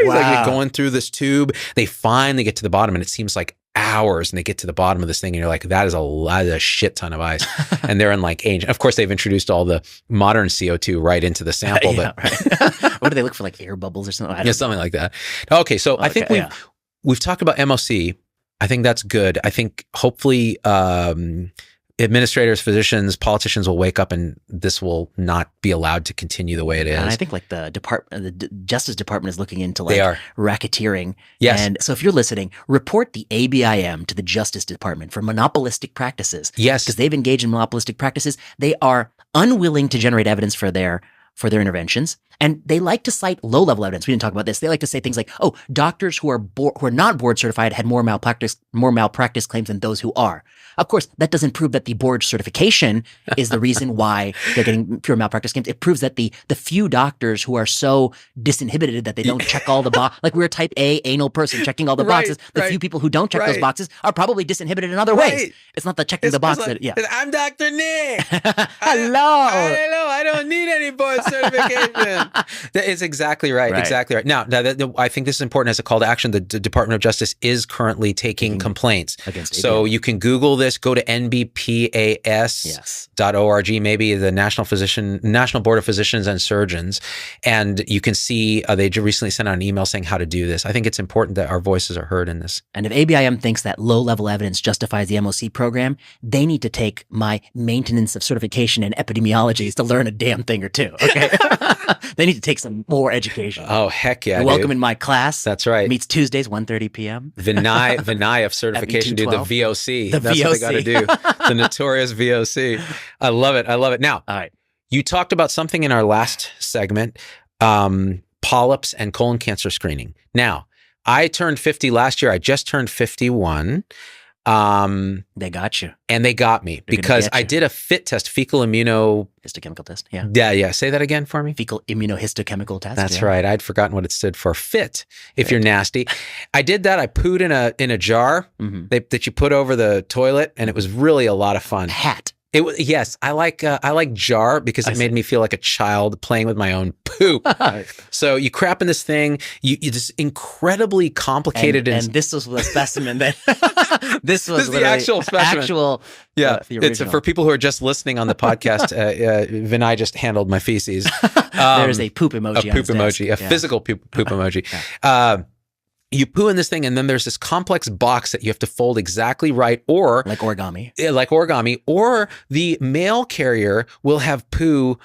A: like going through this tube. They finally get to the bottom and it seems like hours and they get to the bottom of this thing and you're like, that is a shit ton of ice. And they're in like age. Of course, they've introduced all the modern CO2 right into the sample.
B: Right. What do they look for, like air bubbles or something?
A: Something like that. Okay, so I think we've talked about MOC. I think that's good. I think hopefully administrators, physicians, politicians will wake up and this will not be allowed to continue the way it is.
B: And I think like the Justice Department is looking into racketeering.
A: Yes.
B: And so if you're listening, report the ABIM to the Justice Department for monopolistic practices.
A: Yes.
B: Because they've engaged in monopolistic practices. They are unwilling to generate evidence for their interventions. And they like to cite low-level evidence. We didn't talk about this. They like to say things like, "Oh, doctors who are not board certified had more malpractice claims than those who are." Of course, that doesn't prove that the board certification is the reason why they're getting pure malpractice claims. It proves that the few doctors who are so disinhibited that they don't check all the boxes, like we're a type A anal person checking all the boxes. The few people who don't check those boxes are probably disinhibited in other ways. It's not the checking the box that.
A: I'm Dr. Nick.
B: Hello.
A: I don't need any board certification. That is exactly right. Exactly right. Now, I think this is important as a call to action. The Department of Justice is currently taking complaints against. So you can Google this. Go to nbpas.org, maybe the National Board of Physicians and Surgeons, and you can see they recently sent out an email saying how to do this. I think it's important that our voices are heard in this.
B: And if ABIM thinks that low-level evidence justifies the MOC program, they need to take my maintenance of certification and epidemiologies to learn a damn thing or two. Okay, Okay. They need to take some more education.
A: Oh, heck yeah.
B: You're welcome in my class.
A: That's right.
B: Meets Tuesdays, 1:30 p.m.
A: Vinay of certification, dude, the VOC. That's
B: VOC.
A: what they got to do. The notorious VOC. I love it. I love it. Now,
B: All right.
A: you talked about something in our last segment, polyps and colon cancer screening. Now, I turned 50 last year. I just turned 51.
B: They got you.
A: And they got me because I did a FIT test, fecal
B: histochemical test. Yeah.
A: Yeah. Say that again for me.
B: Fecal immunohistochemical test.
A: That's right. I'd forgotten what it stood for. FIT. If you're nasty, I did that. I pooed in a jar that you put over the toilet, and it was really a lot of fun.
B: Hat.
A: It was, yes, I like jar because it made me feel like a child playing with my own poop. So you crap in this thing, you just incredibly complicated.
B: And this was the specimen that this was
A: the actual specimen. Yeah, it's for people who are just listening on the podcast. Vinay just handled my feces.
B: There's a poop emoji.
A: A poop emoji, a physical poop emoji. Yeah. You poo in this thing, and then there's this complex box that you have to fold exactly right, or
B: like origami.
A: Like origami, or the mail carrier will have poo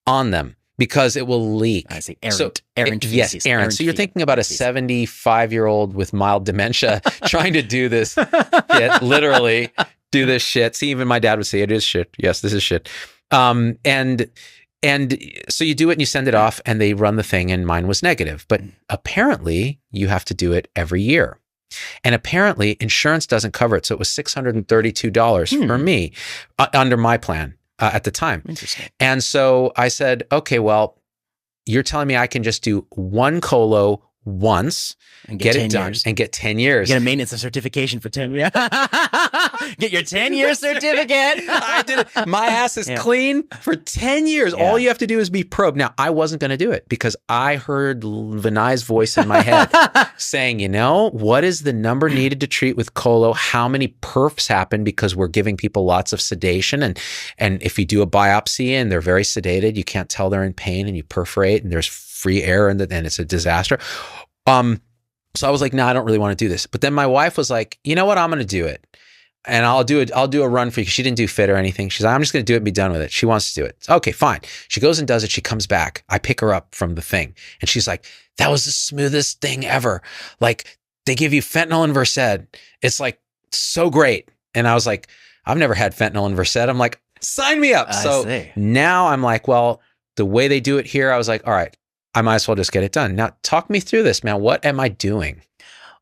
A: on them because it will leak.
B: I see. Errant feces.
A: Yes, errant. So you're thinking about a 75-year-old with mild dementia trying to do this shit, literally do this shit. See, even my dad would say it is shit. Yes, this is shit. And so you do it and you send it off and they run the thing, and mine was negative. But apparently you have to do it every year. And apparently insurance doesn't cover it. So it was $632 for me under my plan at the time.
B: Interesting.
A: And so I said, okay, well, you're telling me I can just do one colo once
B: and
A: get it done and get 10 years.
B: Get a maintenance of certification for 10 years. Get your 10-year certificate.
A: I did it. My ass is clean for 10 years.
B: Yeah.
A: All you have to do is be probed. Now, I wasn't going to do it because I heard Vinay's voice in my head saying, you know, what is the number needed to treat with colo? How many perfs happen because we're giving people lots of sedation? And if you do a biopsy and they're very sedated, you can't tell they're in pain, and you perforate and there's free air and it's a disaster. So I was like, no, I don't really want to do this. But then my wife was like, you know what? I'm going to do it. And I'll do a run for you. She didn't do fit or anything. She's like, I'm just going to do it and be done with it. She wants to do it. Okay, fine. She goes and does it. She comes back. I pick her up from the thing. And she's like, that was the smoothest thing ever. Like, they give you fentanyl and Versed. It's like so great. And I was like, I've never had fentanyl and Versed. I'm like, sign me up. So now I'm like, well, the way they do it here, I was like, all right, I might as well just get it done. Now, talk me through this, man. What am I doing?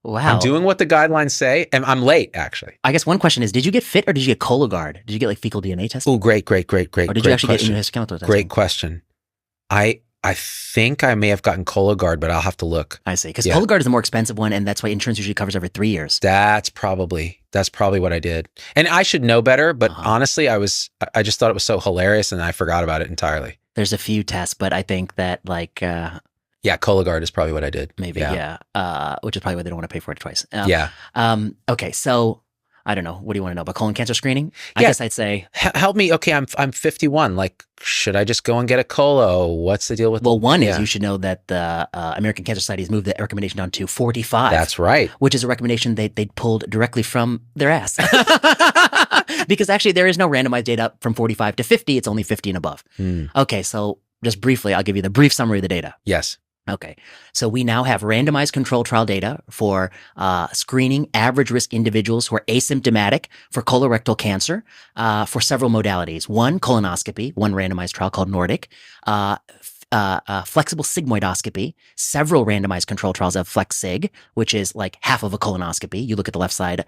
B: Wow.
A: I'm doing what the guidelines say, and I'm late, actually.
B: I guess one question is, did you get fit or did you get Cologuard? Did you get like fecal DNA testing?
A: Oh, great.
B: Or did you actually get immunohistochemical testing?
A: Great question. I think I may have gotten Cologuard, but I'll have to look.
B: I see. Because Cologuard is the more expensive one, and that's why insurance usually covers every 3 years.
A: That's probably what I did. And I should know better, but honestly, I just thought it was so hilarious, and I forgot about it entirely.
B: There's a few tests, but I think that like...
A: yeah, Cologuard is probably what I did.
B: Maybe, yeah. Which is probably why they don't want to pay for it twice.
A: Yeah.
B: Okay, so I don't know. What do you want to know about colon cancer screening? I guess I'd say
A: help me. Okay, I'm 51. Like, should I just go and get a colo? What's the deal with?
B: Well, one is you should know that the American Cancer Society has moved the recommendation down to 45.
A: That's right.
B: Which is a recommendation they pulled directly from their ass. Because actually, there is no randomized data from 45 to 50. It's only 50 and above. Okay, so just briefly, I'll give you the brief summary of the data.
A: Yes.
B: Okay, so we now have randomized control trial data for screening average risk individuals who are asymptomatic for colorectal cancer for several modalities. One, colonoscopy, one randomized trial called Nordic, flexible sigmoidoscopy, several randomized control trials of FlexSig, which is like half of a colonoscopy. You look at the left side.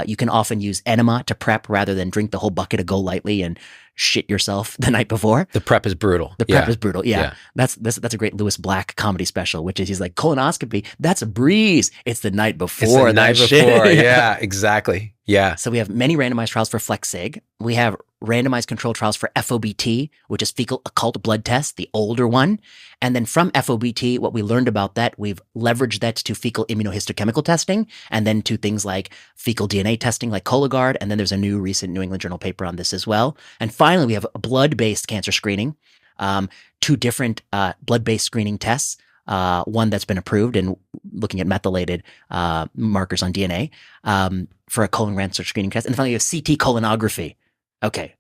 B: You can often use enema to prep rather than drink the whole bucket of Go Lightly and shit yourself the night before.
A: The prep is brutal.
B: The prep is brutal. Yeah. That's a great Lewis Black comedy special, which is he's like, colonoscopy, that's a breeze. It's the night before.
A: It's the night before. Yeah, exactly. Yeah.
B: So we have many randomized trials for FlexSig. We have randomized control trials for FOBT, which is fecal occult blood test, the older one. And then from FOBT, what we learned about that, we've leveraged that to fecal immunohistochemical testing, and then to things like fecal DNA testing like Cologuard. And then there's a new recent New England Journal paper on this as well. And finally, we have a blood-based cancer screening, two different blood-based screening tests. One that's been approved and looking at methylated markers on DNA for a colon cancer screening test. And finally, you have CT colonography. Okay.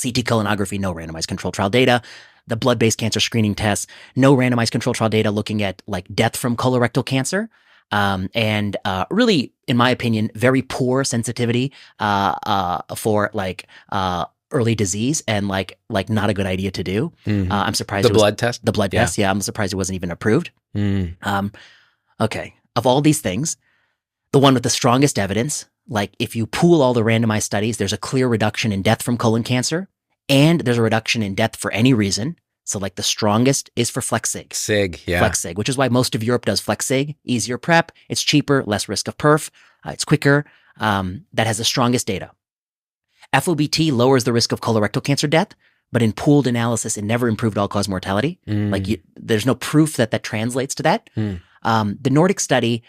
B: CT colonography, no randomized control trial data. the blood-based cancer screening tests, no randomized control trial data looking at like death from colorectal cancer. And really, in my opinion, very poor sensitivity for like early disease, and like not a good idea to do.
A: Mm-hmm.
B: I'm surprised
A: The blood test?
B: The blood test, yeah. I'm surprised it wasn't even approved.
A: Mm.
B: Okay, of all these things, the one with the strongest evidence, like if you pool all the randomized studies, there's a clear reduction in death from colon cancer, and there's a reduction in death for any reason. So like the strongest is for FlexSig.
A: SIG, yeah.
B: FlexSig, which is why most of Europe does FlexSig. Easier prep, it's cheaper, less risk of perf, it's quicker. That has the strongest data. FOBT lowers the risk of colorectal cancer death, but in pooled analysis, it never improved all-cause mortality. There's no proof that translates to that. The Nordic study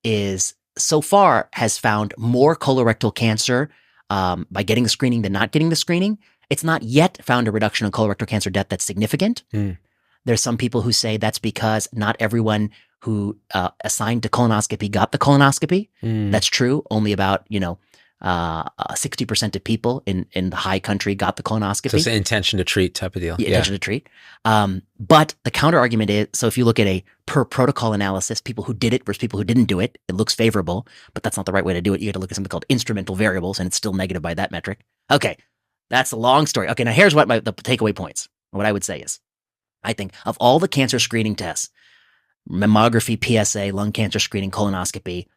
B: is so far has found more colorectal cancer by getting the screening than not getting the screening. It's not yet found a reduction in colorectal cancer death that's significant. There's some people who say that's because not everyone who assigned to colonoscopy got the colonoscopy. That's true. Only about 60% of people in the high country got the colonoscopy.
A: So it's an intention to treat type of deal.
B: Yeah, intention to treat. But the counter argument is, so if you look at a per protocol analysis, people who did it versus people who didn't do it, it looks favorable, but that's not the right way to do it. You got to look at something called instrumental variables, and it's still negative by that metric. Okay, that's a long story. Okay, now here's what the takeaway points. What I would say is, I think of all the cancer screening tests, mammography, PSA, lung cancer screening, colonoscopy,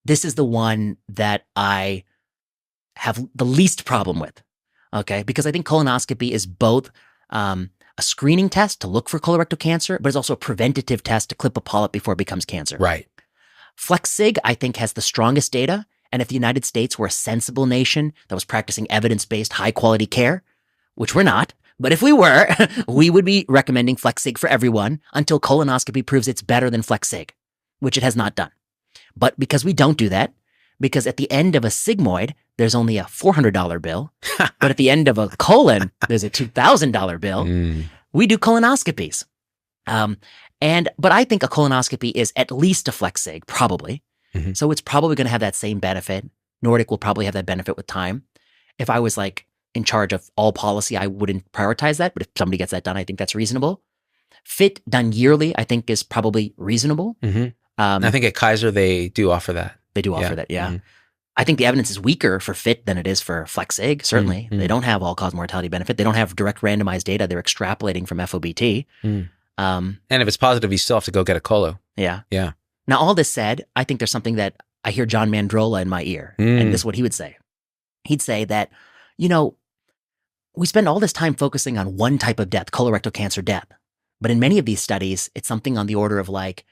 B: this is the one that I have the least problem with, okay? Because I think colonoscopy is both a screening test to look for colorectal cancer, but it's also a preventative test to clip a polyp before it becomes cancer.
A: Right.
B: FlexSig, I think, has the strongest data. And if the United States were a sensible nation that was practicing evidence-based, high-quality care, which we're not, but if we were, we would be recommending FlexSig for everyone until colonoscopy proves it's better than FlexSig, which it has not done. But because we don't do that, because at the end of a sigmoid, there's only a $400 bill, but at the end of a colon, there's a $2,000 bill. We do colonoscopies. But I think a colonoscopy is at least a FlexSig, probably. So it's probably going to have that same benefit. Nordic will probably have that benefit with time. If I was like in charge of all policy, I wouldn't prioritize that. But if somebody gets that done, I think that's reasonable. FIT done yearly, I think is probably reasonable.
A: I think at Kaiser, they do offer that.
B: They do offer that, yeah. I think the evidence is weaker for FIT than it is for FlexSig, certainly. They don't have all-cause mortality benefit. They don't have direct randomized data. They're extrapolating from FOBT.
A: And if it's positive, you still have to go get a colo.
B: Yeah.
A: Yeah.
B: Now, all this said, I think there's something that I hear John Mandrola in my ear, and this is what he would say. He'd say that, we spend all this time focusing on one type of death, colorectal cancer death. But in many of these studies, it's something on the order of like,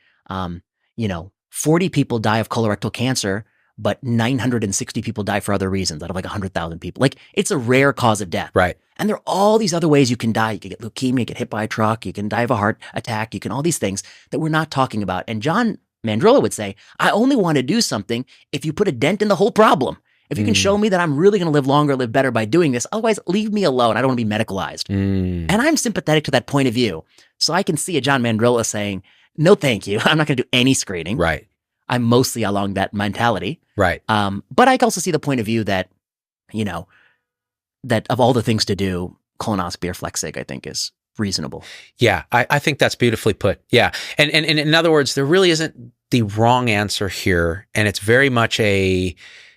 B: 40 people die of colorectal cancer, but 960 people die for other reasons out of like 100,000 people. Like, it's a rare cause of death.
A: Right.
B: And there are all these other ways you can die. You can get leukemia, get hit by a truck, you can die of a heart attack, you can all these things that we're not talking about. And John Mandrola would say, I only want to do something if you put a dent in the whole problem. If you can show me that I'm really going to live longer, live better by doing this, otherwise leave me alone. I don't want to be medicalized. And I'm sympathetic to that point of view. So I can see a John Mandrola saying, no, thank you. I'm not going to do any screening.
A: Right.
B: I'm mostly along that mentality.
A: Right.
B: But I can also see the point of view that, that of all the things to do, colonoscopy or FlexSig, I think, is reasonable.
A: Yeah, I think that's beautifully put. Yeah. And in other words, there really isn't the wrong answer here. And it's very much a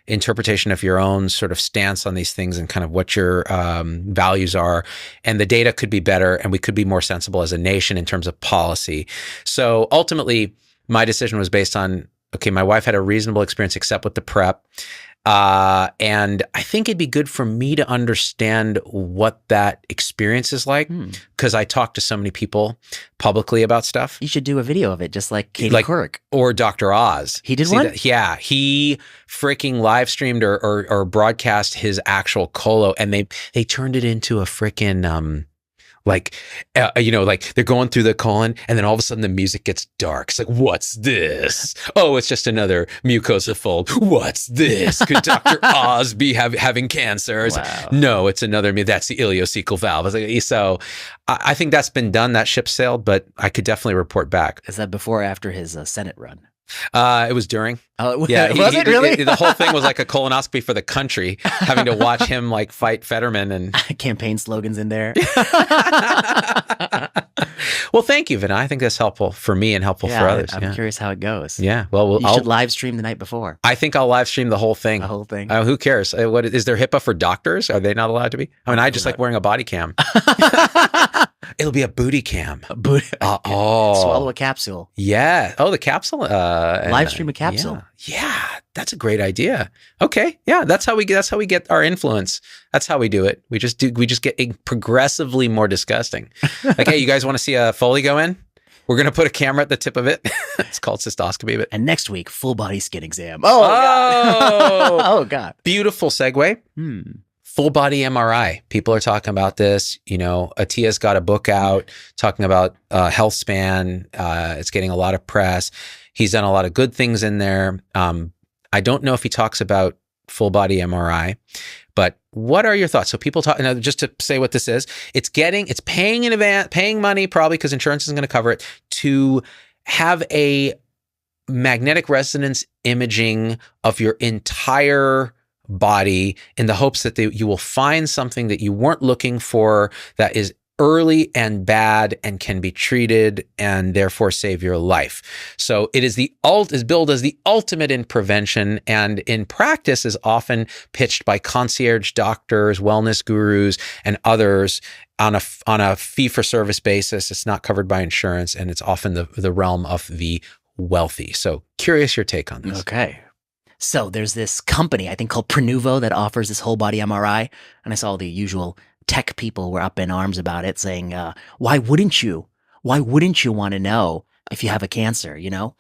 A: interpretation of your own sort of stance on these things and kind of what your values are. And the data could be better, and we could be more sensible as a nation in terms of policy. So ultimately, my decision was based on, okay, my wife had a reasonable experience except with the prep. And I think it'd be good for me to understand what that experience is like, because I talk to so many people publicly about stuff.
B: You should do a video of it, just like Katie Couric.
A: Or Dr. Oz.
B: He did one?
A: Yeah. He freaking live streamed or broadcast his actual colo, and they turned it into a freaking like they're going through the colon, and then all of a sudden the music gets dark. It's like, what's this? Oh, it's just another mucosa fold. What's this? Could Dr. Oz be having cancer?
B: Wow.
A: No, it's another. That's the ileocecal valve. So I think that's been done. That ship sailed, but I could definitely report back.
B: Is that before or after his Senate run?
A: It was during.
B: Oh,
A: Yeah,
B: was it really?
A: The whole thing was like a colonoscopy for the country, having to watch him like fight Fetterman and
B: campaign slogans in there.
A: Well, thank you, Vinay. I think that's helpful for me and helpful for others.
B: I'm curious how it goes.
A: Yeah. Well,
B: you should live stream the night before.
A: I think I'll live stream the whole thing.
B: The whole thing.
A: Who cares? What is there HIPAA for doctors? Are they not allowed to be? I mean, I just like wearing a body cam. It'll be a booty cam.
B: Swallow a capsule.
A: Yeah. Oh, the capsule.
B: Live stream a capsule.
A: Yeah, that's a great idea. Okay. Yeah, that's how we get our influence. That's how we do it. We just get progressively more disgusting. Like, hey, you guys want to see a Foley go in? We're going to put a camera at the tip of it. It's called cystoscopy.
B: And next week, full body skin exam. Oh, God. Oh, God.
A: Beautiful segue. Full body MRI. People are talking about this. You know, Attire's got a book out talking about health span. It's getting a lot of press. He's done a lot of good things in there. I don't know if he talks about full body MRI, but what are your thoughts? So people talk, now just to say what this is, it's paying in advance, paying money probably because insurance isn't going to cover it, to have a magnetic resonance imaging of your entire body in the hopes that you will find something that you weren't looking for that is early and bad and can be treated and therefore save your life. So it is billed as the ultimate in prevention, and in practice is often pitched by concierge doctors, wellness gurus, and others on a fee-for-service basis. It's not covered by insurance, and it's often the realm of the wealthy. So curious your take on this.
B: Okay. So there's this company, I think called Prenuvo, that offers this whole body MRI. And I saw the usual tech people were up in arms about it, saying, why wouldn't you want to know if you have a cancer, you know?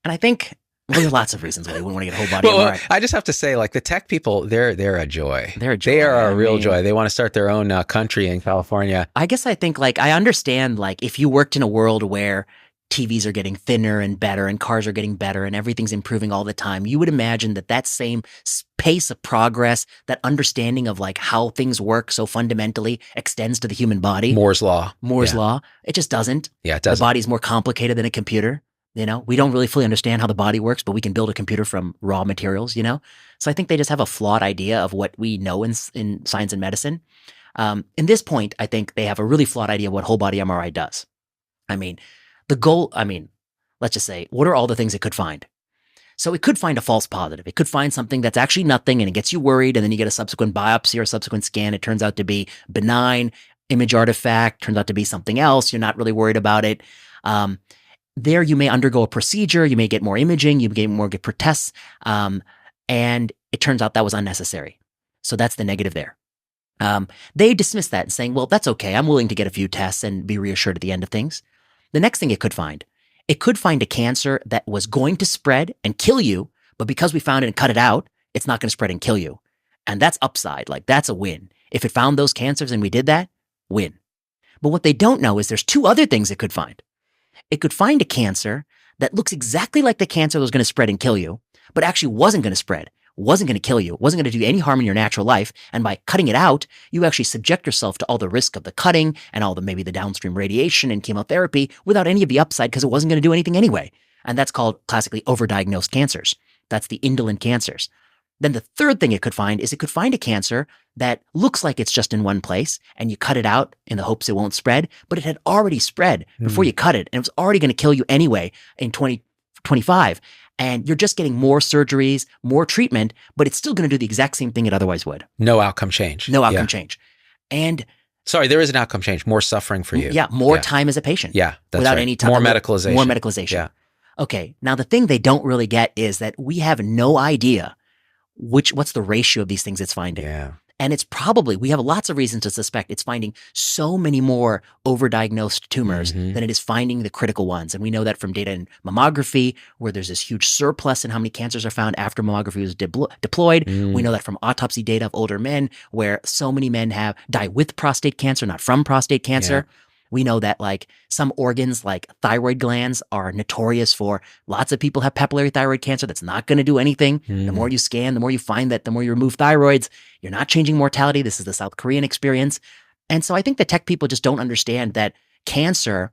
B: And I think there are lots of reasons why you wouldn't want to get a whole body MRI.
A: I just have to say, like, the tech people, they're a joy.
B: They're a joy.
A: They are a real joy. They want to start their own country in California.
B: I guess I think, like, I understand, like, if you worked in a world where TVs are getting thinner and better and cars are getting better and everything's improving all the time, you would imagine that same pace of progress, that understanding of like how things work so fundamentally extends to the human body.
A: Moore's Law.
B: It just doesn't.
A: Yeah, it doesn't.
B: The body's more complicated than a computer. You know, we don't really fully understand how the body works, but we can build a computer from raw materials, you know? So I think they just have a flawed idea of what we know in science and medicine. In this point, I think they have a really flawed idea of what whole body MRI does. I mean, let's just say, what are all the things it could find? So it could find a false positive. It could find something that's actually nothing and it gets you worried, and then you get a subsequent biopsy or a subsequent scan. It turns out to be benign, image artifact, turns out to be something else. You're not really worried about it. There you may undergo a procedure, you may get more imaging, you may get tests, and it turns out that was unnecessary. So that's the negative there. They dismiss that, saying, well, that's okay. I'm willing to get a few tests and be reassured at the end of things. The next thing it could find a cancer that was going to spread and kill you, but because we found it and cut it out, it's not going to spread and kill you. And that's upside. Like, that's a win. If it found those cancers and we did that, win. But what they don't know is there's two other things it could find. It could find a cancer that looks exactly like the cancer that was going to spread and kill you, but actually wasn't going to spread, wasn't going to kill you, wasn't going to do any harm in your natural life. And by cutting it out, you actually subject yourself to all the risk of the cutting and all the maybe the downstream radiation and chemotherapy without any of the upside because it wasn't going to do anything anyway. And that's called classically overdiagnosed cancers. That's the indolent cancers. Then the third thing it could find is it could find a cancer that looks like it's just in one place and you cut it out in the hopes it won't spread, but it had already spread before you cut it and it was already going to kill you anyway in 2025. And you're just getting more surgeries, more treatment, but it's still going to do the exact same thing it otherwise would.
A: No outcome change.
B: Change. And
A: sorry, there is an outcome change. More suffering for you.
B: Yeah, more time as a patient.
A: Yeah, that's
B: without
A: right.
B: any time.
A: More medicalization.
B: More medicalization.
A: Yeah.
B: Okay, now the thing they don't really get is that we have no idea what's the ratio of these things it's finding.
A: Yeah.
B: And it's probably, we have lots of reasons to suspect it's finding so many more overdiagnosed tumors than it is finding the critical ones. And we know that from data in mammography, where there's this huge surplus in how many cancers are found after mammography was deployed. We know that from autopsy data of older men, where so many men die with prostate cancer, not from prostate cancer. Yeah. We know that like some organs like thyroid glands are notorious for lots of people have papillary thyroid cancer that's not going to do anything. The more you scan, the more you find that the more you remove thyroids, you're not changing mortality. This is the South Korean experience. And so I think the tech people just don't understand that cancer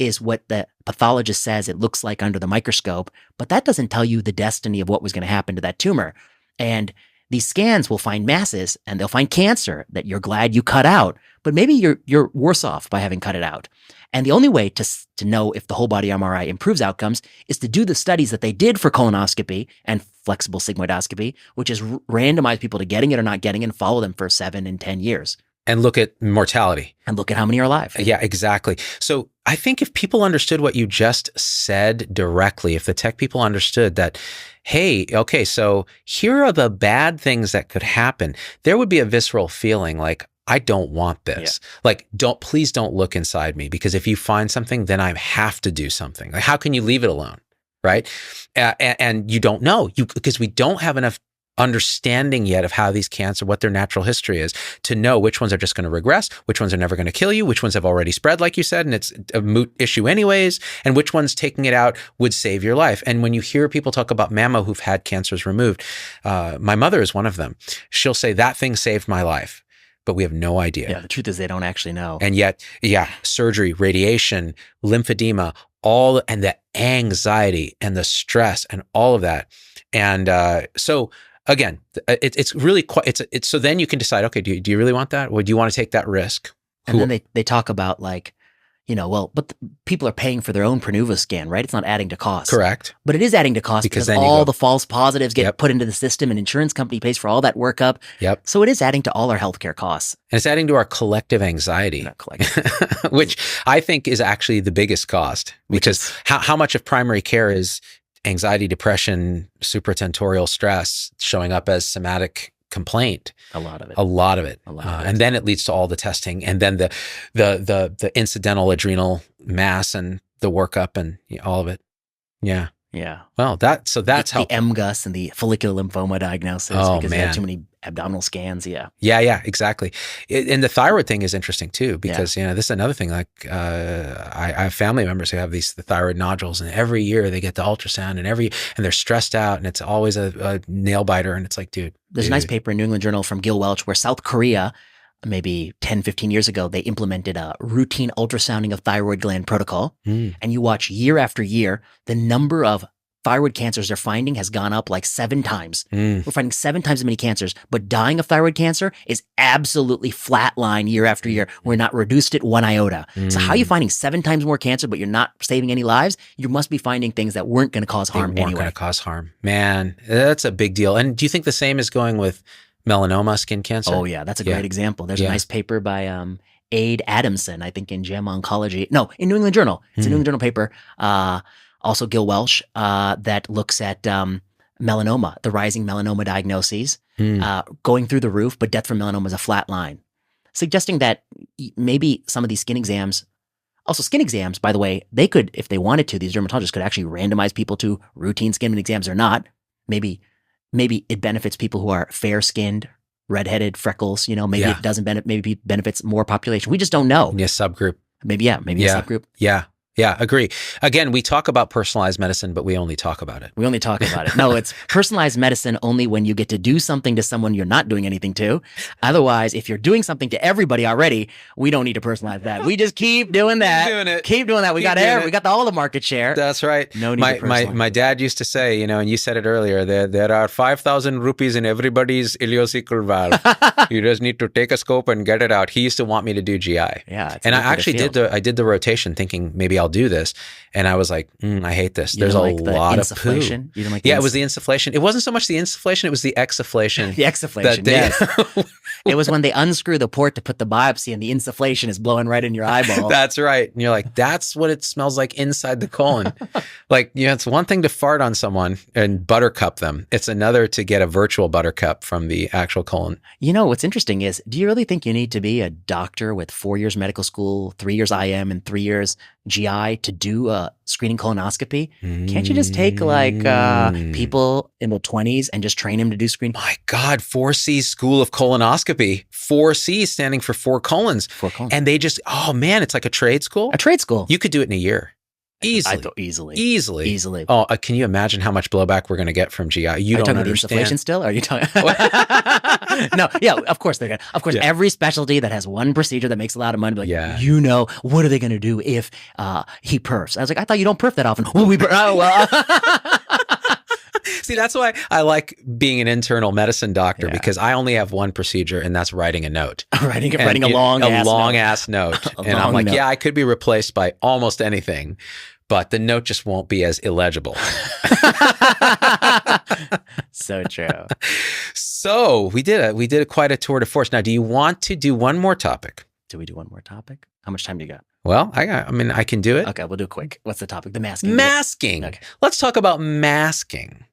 B: is what the pathologist says it looks like under the microscope, but that doesn't tell you the destiny of what was going to happen to that tumor. And these scans will find masses and they'll find cancer that you're glad you cut out, but maybe you're worse off by having cut it out. And the only way to know if the whole body MRI improves outcomes is to do the studies that they did for colonoscopy and flexible sigmoidoscopy, which is randomize people to getting it or not getting it and follow them for 7 and 10 years.
A: And look at mortality.
B: And look at how many are alive.
A: Yeah, exactly. So I think if people understood what you just said directly, if the tech people understood that, hey, okay, so here are the bad things that could happen, there would be a visceral feeling like, I don't want this. Yeah. Like, please don't look inside me, because if you find something, then I have to do something. Like, how can you leave it alone? Right. And you don't know, because we don't have enough understanding yet of how these cancer, what their natural history is, to know which ones are just going to regress, which ones are never going to kill you, which ones have already spread, like you said, and it's a moot issue anyways, and which ones taking it out would save your life. And when you hear people talk about mammo who've had cancers removed, my mother is one of them. She'll say, that thing saved my life. But we have no idea.
B: Yeah, the truth is they don't actually know.
A: And yet, surgery, radiation, lymphedema, and the anxiety and the stress and all of that. And so again, it's really quite, so then you can decide, okay, do you really want that? Or do you want to take that risk?
B: And then they talk about like, but people are paying for their own Pronuva scan, right? It's not adding to cost.
A: Correct.
B: But it is adding to cost because all the false positives get put into the system, and insurance company pays for all that workup.
A: Yep.
B: So it is adding to all our healthcare costs.
A: And it's adding to our collective anxiety, which I think is actually the biggest cost, because how much of primary care is anxiety, depression, supratentorial stress showing up as somatic complaint?
B: A lot of it.
A: And then it leads to all the testing, and then the incidental adrenal mass and the workup and all of it. Yeah.
B: Yeah.
A: Well, that's how the
B: MGUS and the follicular lymphoma diagnosis, because they have too many abdominal scans. Yeah.
A: Yeah, exactly. And the thyroid thing is interesting too, because this is another thing. Like I have family members who have the thyroid nodules, and every year they get the ultrasound, and they're stressed out, and it's always a nail biter. And it's like, dude,
B: there's a nice paper in New England Journal from Gil Welch where South Korea, maybe 10, 15 years ago, they implemented a routine ultrasounding of thyroid gland protocol. And you watch year after year, the number of thyroid cancers they're finding has gone up like 7 times. We're finding 7 times as many cancers, but dying of thyroid cancer is absolutely flatline year after year. We're not reduced it 1 iota. So how are you finding 7 times more cancer, but you're not saving any lives? You must be finding things that weren't going to cause harm anyway.
A: Weren't going to cause harm. Man, that's a big deal. And do you think the same is going with melanoma, skin cancer?
B: Oh yeah, that's a great example. There's a nice paper by Aid Adamson, I think in JAMA Oncology. No, in New England Journal. It's a New England Journal paper. Also Gil Welch, that looks at melanoma, the rising melanoma diagnoses, going through the roof, but death from melanoma is a flat line, suggesting that maybe some of these skin exams, by the way, they could, if they wanted to, these dermatologists could actually randomize people to routine skin exams or not. Maybe it benefits people who are fair-skinned, redheaded, freckles, maybe it doesn't benefit, maybe it benefits more population. We just don't know.
A: Yeah, subgroup.
B: Maybe a subgroup.
A: Yeah, agree. Again, we talk about personalized medicine, but we only talk about it. No, it's personalized medicine only when you get to do something to someone you're not doing anything to. Otherwise, if you're doing something to everybody already, we don't need to personalize that. We just keep doing that. Keep doing that. We got all the market share. That's right.
B: No need to personalize.
A: My dad used to say, and you said it earlier, there are 5,000 rupees in everybody's ileocecal valve. You just need to take a scope and get it out. He used to want me to do GI.
B: Yeah.
A: And I actually did the rotation thinking maybe I'll do this. And I was like, I hate this. There's a lot of poo.
B: You didn't like
A: it was the insufflation. It wasn't so much the insufflation, it was the exsufflation.
B: The exsufflation, yes. It was when they unscrew the port to put the biopsy and the insufflation is blowing right in your eyeball.
A: That's right. And you're like, that's what it smells like inside the colon. It's one thing to fart on someone and buttercup them. It's another to get a virtual buttercup from the actual colon.
B: What's interesting is, do you really think you need to be a doctor with 4 years medical school, 3 years IM, and 3 years GI to do a screening colonoscopy? Can't you just take people in their 20s and just train them to do screening?
A: My God, 4C School of Colonoscopy. 4C standing for 4 colons.
B: 4 colons.
A: And they just, it's like a trade school?
B: A trade school.
A: You could do it in a year. Easily.
B: I thought easily.
A: Easily. Oh, can you imagine how much blowback we're going to get from GI?
B: Are you talking about inflation still? Are you talking? No, yeah, of course they're going to. Of course, every specialty that has one procedure that makes a lot of money, what are they going to do if he perfs? I was like, I thought you don't perf that often.
A: See, that's why I like being an internal medicine doctor, because I only have one procedure, and that's writing a note.
B: writing a long
A: ass note. And I'm like, I could be replaced by almost anything, but the note just won't be as illegible.
B: So true.
A: So we did quite a tour de force. Now, do you want to do one more topic?
B: Do we do one more topic? How much time do you got?
A: Well, I can do it.
B: Okay, we'll do it quick. What's the topic? The masking.
A: Masking. Okay. Let's talk about masking.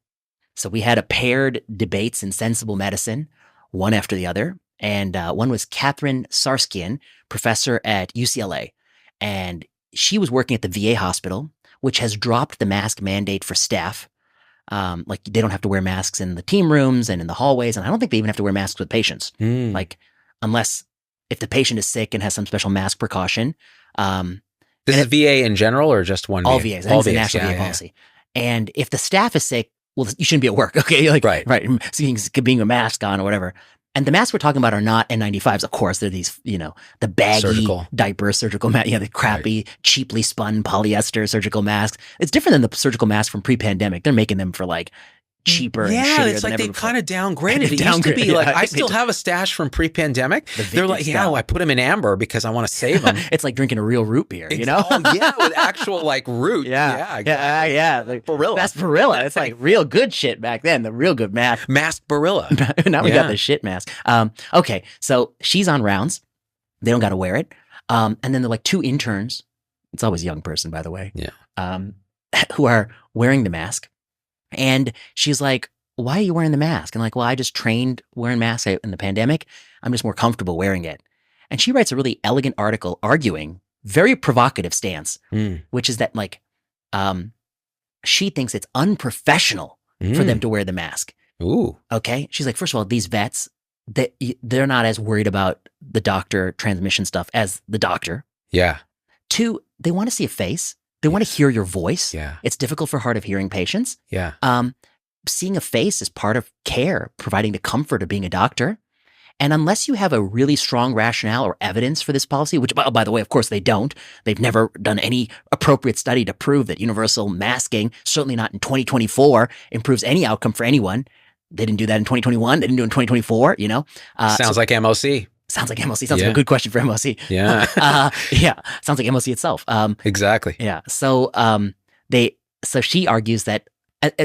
B: So we had a paired debates in sensible medicine, one after the other. And one was Catherine Sarskian, professor at UCLA. And she was working at the VA hospital, which has dropped the mask mandate for staff. Like they don't have to wear masks in the team rooms and in the hallways. And I don't think they even have to wear masks with patients. Like unless if the patient is sick and has some special mask precaution.
A: This is VA in general or just one?
B: All VAs. I think it's the national VA policy. And if the staff is sick, well, you shouldn't be at work. Okay. Like, right. Being a mask on or whatever. And the masks we're talking about are not N95s. Of course, they're these, the baggy surgical mask. The crappy, cheaply spun polyester surgical masks. It's different than the surgical masks from pre-pandemic. They're making them for like cheaper and shittier
A: it's like they kind of
B: It
A: downgraded. Used to be like, I still have a stash from pre-pandemic. They're like, I put them in amber because I want to save them.
B: It's like drinking a real root beer,
A: with actual like root.
B: Like, Barilla. That's Barilla. It's like real good shit back then. The real good mask.
A: Mask Barilla.
B: Now we got the shit mask. Okay, so she's on rounds. They don't got to wear it. And then they're like two interns. It's always a young person, by the way.
A: Yeah.
B: Who are wearing the mask. And she's like, why are you wearing the mask? And like, well, I just trained wearing masks in the pandemic. I'm just more comfortable wearing it. And she writes a really elegant article arguing, very provocative stance, which is that like, she thinks it's unprofessional for them to wear the mask.
A: Ooh.
B: Okay. She's like, first of all, these vets, they're not as worried about the doctor transmission stuff as the doctor.
A: Yeah.
B: Two, they want to see a face. They want to hear your voice.
A: Yeah.
B: It's difficult for hard of hearing patients.
A: Yeah.
B: Seeing a face is part of care, providing the comfort of being a doctor. And unless you have a really strong rationale or evidence for this policy, which, by the way, of course they don't. They've never done any appropriate study to prove that universal masking, certainly not in 2024, improves any outcome for anyone. They didn't do that in 2021. They didn't do it in 2024.
A: Sounds like MOC.
B: Sounds like MOC. Sounds like a good question for MOC.
A: Yeah.
B: Sounds like MOC itself.
A: Exactly.
B: Yeah. So so she argues that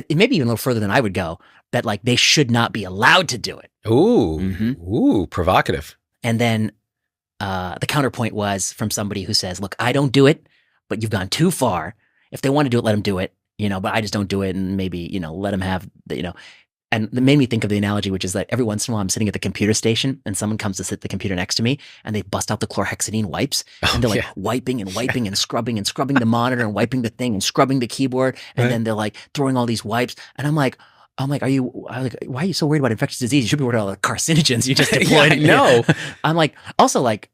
B: maybe even a little further than I would go, that like they should not be allowed to do it.
A: Ooh. Ooh, provocative.
B: And then the counterpoint was from somebody who says, look, I don't do it, but you've gone too far. If they want to do it, let them do it, but I just don't do it. And maybe, let them have the, and it made me think of the analogy, which is that every once in a while I'm sitting at the computer station and someone comes to sit at the computer next to me and they bust out the chlorhexidine wipes and they're like wiping and scrubbing the monitor and wiping the thing and scrubbing the keyboard. And then they're like throwing all these wipes. And I'm like, why are you so worried about infectious disease? You should be worried about all the carcinogens you just deployed.
A: No.
B: I'm like, also like,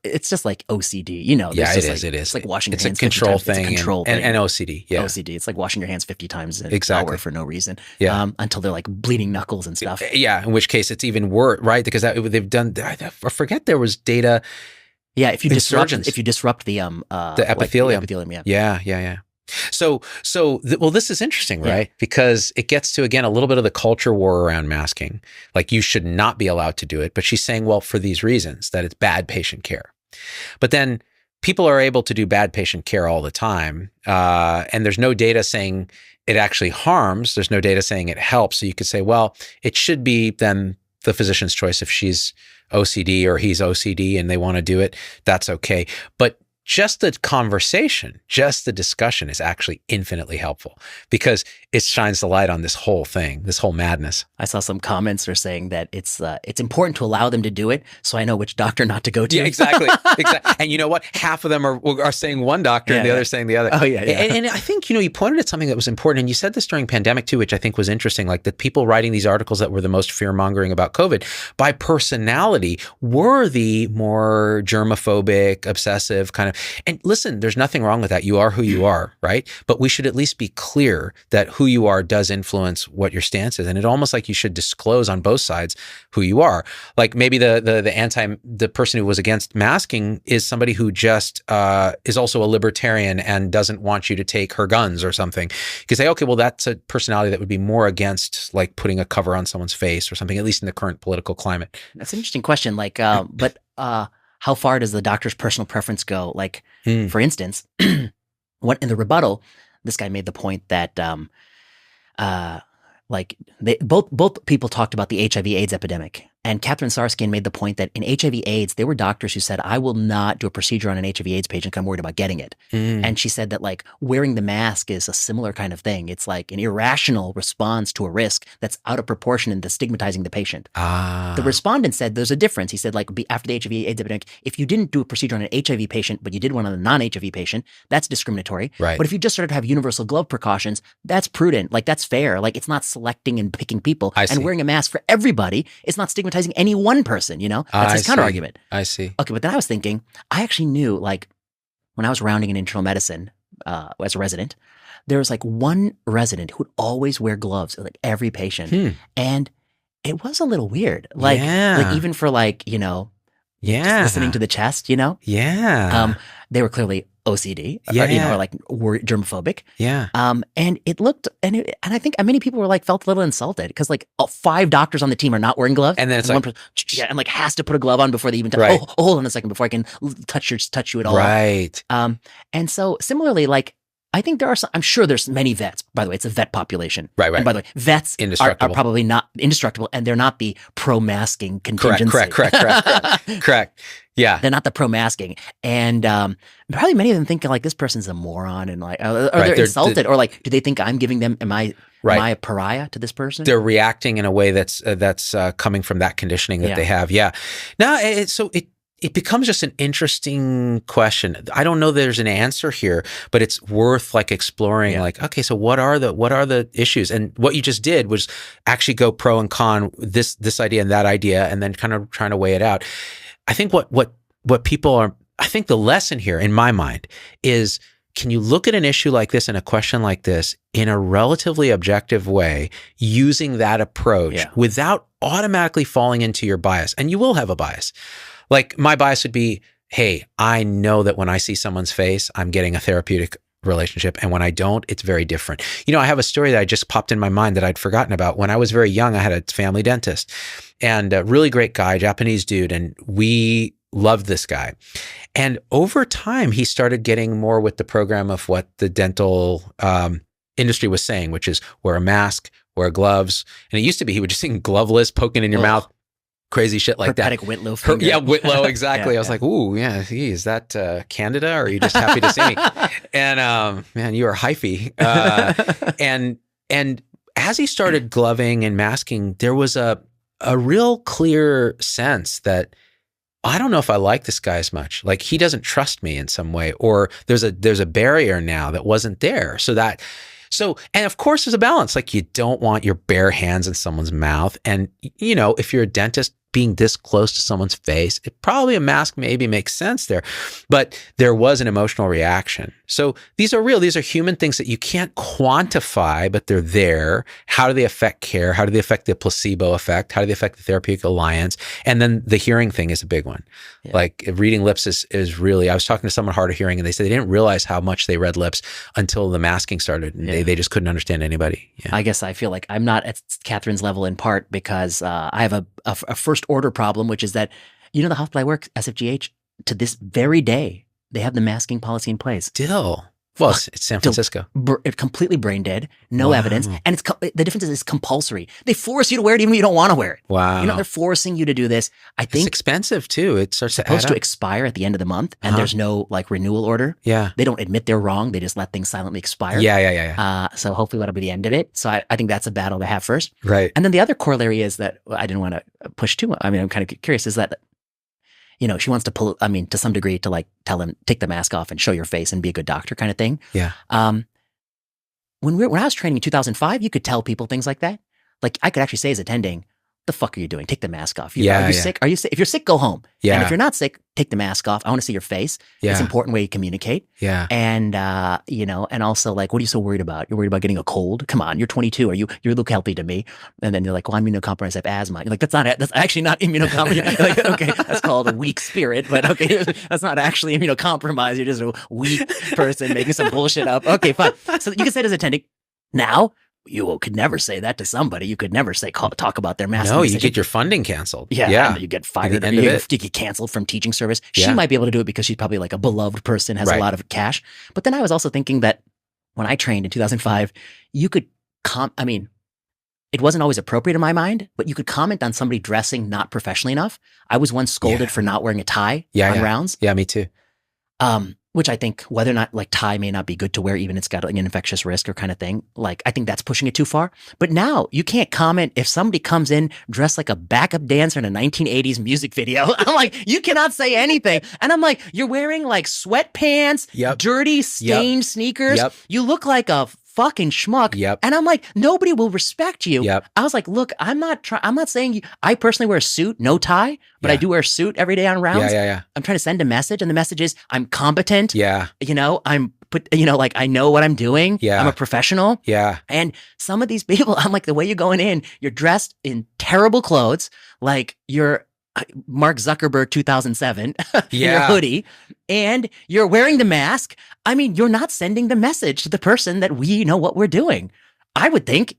B: it's just like OCD,
A: it is.
B: It's like washing your hands.
A: It's a control thing.
B: It's a control thing.
A: And OCD. Yeah.
B: OCD. It's like washing your hands 50 times an hour for no reason.
A: Yeah.
B: Until they're like bleeding knuckles and stuff.
A: Yeah. In which case it's even worse, right? Because they've done, I forget there was data.
B: Yeah. If you disrupt the
A: epithelium.
B: Yeah.
A: Yeah. So, this is interesting, right? Because it gets to, again, a little bit of the culture war around masking. Like you should not be allowed to do it. But she's saying, well, for these reasons, that it's bad patient care. But then people are able to do bad patient care all the time. And there's no data saying it actually harms. There's no data saying it helps. So you could say, well, it should be then the physician's choice. If she's OCD or he's OCD and they want to do it, that's okay. But just the conversation, just the discussion is actually infinitely helpful because it shines the light on this whole thing, this whole madness.
B: I saw some comments are saying that it's important to allow them to do it, so I know which doctor not to go to.
A: Yeah, exactly. And you know what? Half of them are saying one doctor and the other saying the other.
B: Oh, yeah.
A: And I think, you pointed at something that was important, and you said this during pandemic too, which I think was interesting, like the people writing these articles that were the most fear-mongering about COVID, by personality, were the more germophobic, obsessive kind of, And listen, there's nothing wrong with that. You are who you are, right? But we should at least be clear that who you are does influence what your stance is. And it's almost like you should disclose on both sides who you are. Like maybe the person who was against masking is somebody who just is also a libertarian and doesn't want you to take her guns or something. You could say, okay, well, that's a personality that would be more against like putting a cover on someone's face or something, at least in the current political climate.
B: That's an interesting question. Like, but how far does the doctor's personal preference go? Like, for instance, what in the rebuttal, this guy made the point that like both people talked about the HIV/AIDS epidemic. And Catherine Sarskin made the point that in HIV/AIDS, there were doctors who said, I will not do a procedure on an HIV/AIDS patient because I'm worried about getting it. And she said that like wearing the mask is a similar kind of thing. It's like an irrational response to a risk that's out of proportion and stigmatizing the patient. The respondent said there's a difference. He said like after the HIV/AIDS epidemic, if you didn't do a procedure on an HIV patient, but you did one on a non-HIV patient, that's discriminatory. Right. But if you just started to have universal glove precautions, that's prudent. Like that's fair. Like it's not selecting and picking people. And wearing a mask for everybody, it's not stigmatizing any one person, you know? That's his counter argument.
A: I see.
B: Okay, but then I was thinking, I actually knew, like, when I was rounding in internal medicine as a resident, there was like one resident who would always wear gloves, like every patient. And it was a little weird. Like, like even for like, you know, just listening to the chest, you know? They were clearly OCD, or, you know, or like germophobic. And it looked, and I think many people were like, felt a little insulted because like 5 doctors on the team are not wearing gloves. And then it's like, one person, and like has to put a glove on before they even touch. Oh, hold on a second before I can touch you at all. And so similarly, like, I think there are some, I'm sure there's many vets. By the way, it's a vet population. And by the way, vets are probably not indestructible, and they're not the pro-masking contingency.
A: Correct. Yeah.
B: They're not the pro-masking. And probably many of them think like this person's a moron and like, or they're insulted, or like, do they think I'm giving them, am I a pariah to this person?
A: They're reacting in a way that's coming from that conditioning that they have. No, it becomes just an interesting question. I don't know there's an answer here, but it's worth like exploring like, okay, so what are the issues? And what you just did was actually go pro and con this idea and that idea, and then kind of trying to weigh it out. I think what people are, I think the lesson here in my mind is, can you look at an issue like this and a question like this in a relatively objective way, using that approach without automatically falling into your bias? And you will have a bias. Like my bias would be, hey, I know that when I see someone's face, I'm getting a therapeutic relationship. And when I don't, it's very different. You know, I have a story that I just popped in my mind that I'd forgotten about. When I was very young, I had a family dentist, and a really great guy, Japanese dude. And we loved this guy. And over time, he started getting more with the program of what the dental industry was saying, which is wear a mask, wear gloves. And it used to be he would just sing gloveless, poking in your mouth. Crazy shit like that.
B: Whitlow finger.
A: Whitlow, exactly. I was like, ooh, yeah, is that Candida, or are you just happy to see me? And man, you are hyphy. And as he started gloving and masking, there was a real clear sense that I don't know if I like this guy as much. Like he doesn't trust me in some way, or there's a barrier now that wasn't there. So, and of course there's a balance. Like you don't want your bare hands in someone's mouth. And, you know, if you're a dentist, being this close to someone's face, probably a mask maybe makes sense there. But there was an emotional reaction. So these are real. These are human things that you can't quantify, but they're there. How do they affect care? How do they affect the placebo effect? How do they affect the therapeutic alliance? And then the hearing thing is a big one. Like reading lips is really, I was talking to someone hard of hearing, and they said they didn't realize how much they read lips until the masking started. And they just couldn't understand anybody.
B: I guess I feel like I'm not at Catherine's level in part because I have a first order problem, which is that, you know, the hospital I work, SFGH, to this very day, they have the masking policy in place.
A: Still. Well, it's San Francisco.
B: It's completely brain dead, no evidence. And the difference is it's compulsory. They force you to wear it even when you don't want to wear it.
A: Wow.
B: You know, they're forcing you to do this. I think
A: it's expensive too. It starts
B: supposed to expire at the end of the month, and there's no like renewal order. They don't admit they're wrong. They just let things silently expire. So hopefully that'll be the end of it. So I think that's a battle to have first.
A: Right.
B: And then the other corollary is that I didn't want to push too much. I mean, I'm kind of curious, is that, you know, she wants to pull, I mean, to some degree, to like tell him, take the mask off and show your face and be a good doctor kind of thing. When I was training in 2005, you could tell people things like that. Like I could actually say as attending, the fuck are you doing? Take the mask off. Are you sick? Are you sick? If you're sick, go home.
A: Yeah.
B: And if you're not sick, take the mask off. I want to see your face.
A: Yeah.
B: It's an important way you communicate.
A: Yeah.
B: And, and also like, what are you so worried about? You're worried about getting a cold? Come on, you're 22. You look healthy to me. And then you're like, well, I'm immunocompromised. I have asthma. You're like, that's actually not immunocompromised. Like, okay, that's called a weak spirit, but okay, that's not actually immunocompromised. You're just a weak person making some bullshit up. Okay, fine. So you can say it as attending. Now, you could never say that to somebody. You could never talk about their mask.
A: No, you get your funding canceled.
B: Yeah. You get fired. Or you get canceled from teaching service. She might be able to do it because she's probably like a beloved person, has a lot of cash. But then I was also thinking that when I trained in 2005, you could it wasn't always appropriate in my mind, but you could comment on somebody dressing not professionally enough. I was once scolded for not wearing a tie on rounds.
A: Yeah, me too.
B: Which I think whether or not like tie may not be good to wear, even it's got like an infectious risk or kind of thing. Like I think that's pushing it too far. But now you can't comment if somebody comes in dressed like a backup dancer in a 1980s music video. I'm like, you cannot say anything. And I'm like, you're wearing like sweatpants, dirty stained sneakers. You look like a fucking schmuck. And I'm like, nobody will respect you. I was like, look, I'm not saying you, I personally wear a suit, no tie, but I do wear a suit every day on rounds. I'm trying to send a message, and the message is I'm competent. Like I know what I'm doing. I'm a professional. And some of these people, I'm like, the way you're going in, you're dressed in terrible clothes, like you're Mark Zuckerberg 2007 in your hoodie, and you're wearing the mask. I mean, you're not sending the message to the person that we know what we're doing. I would think.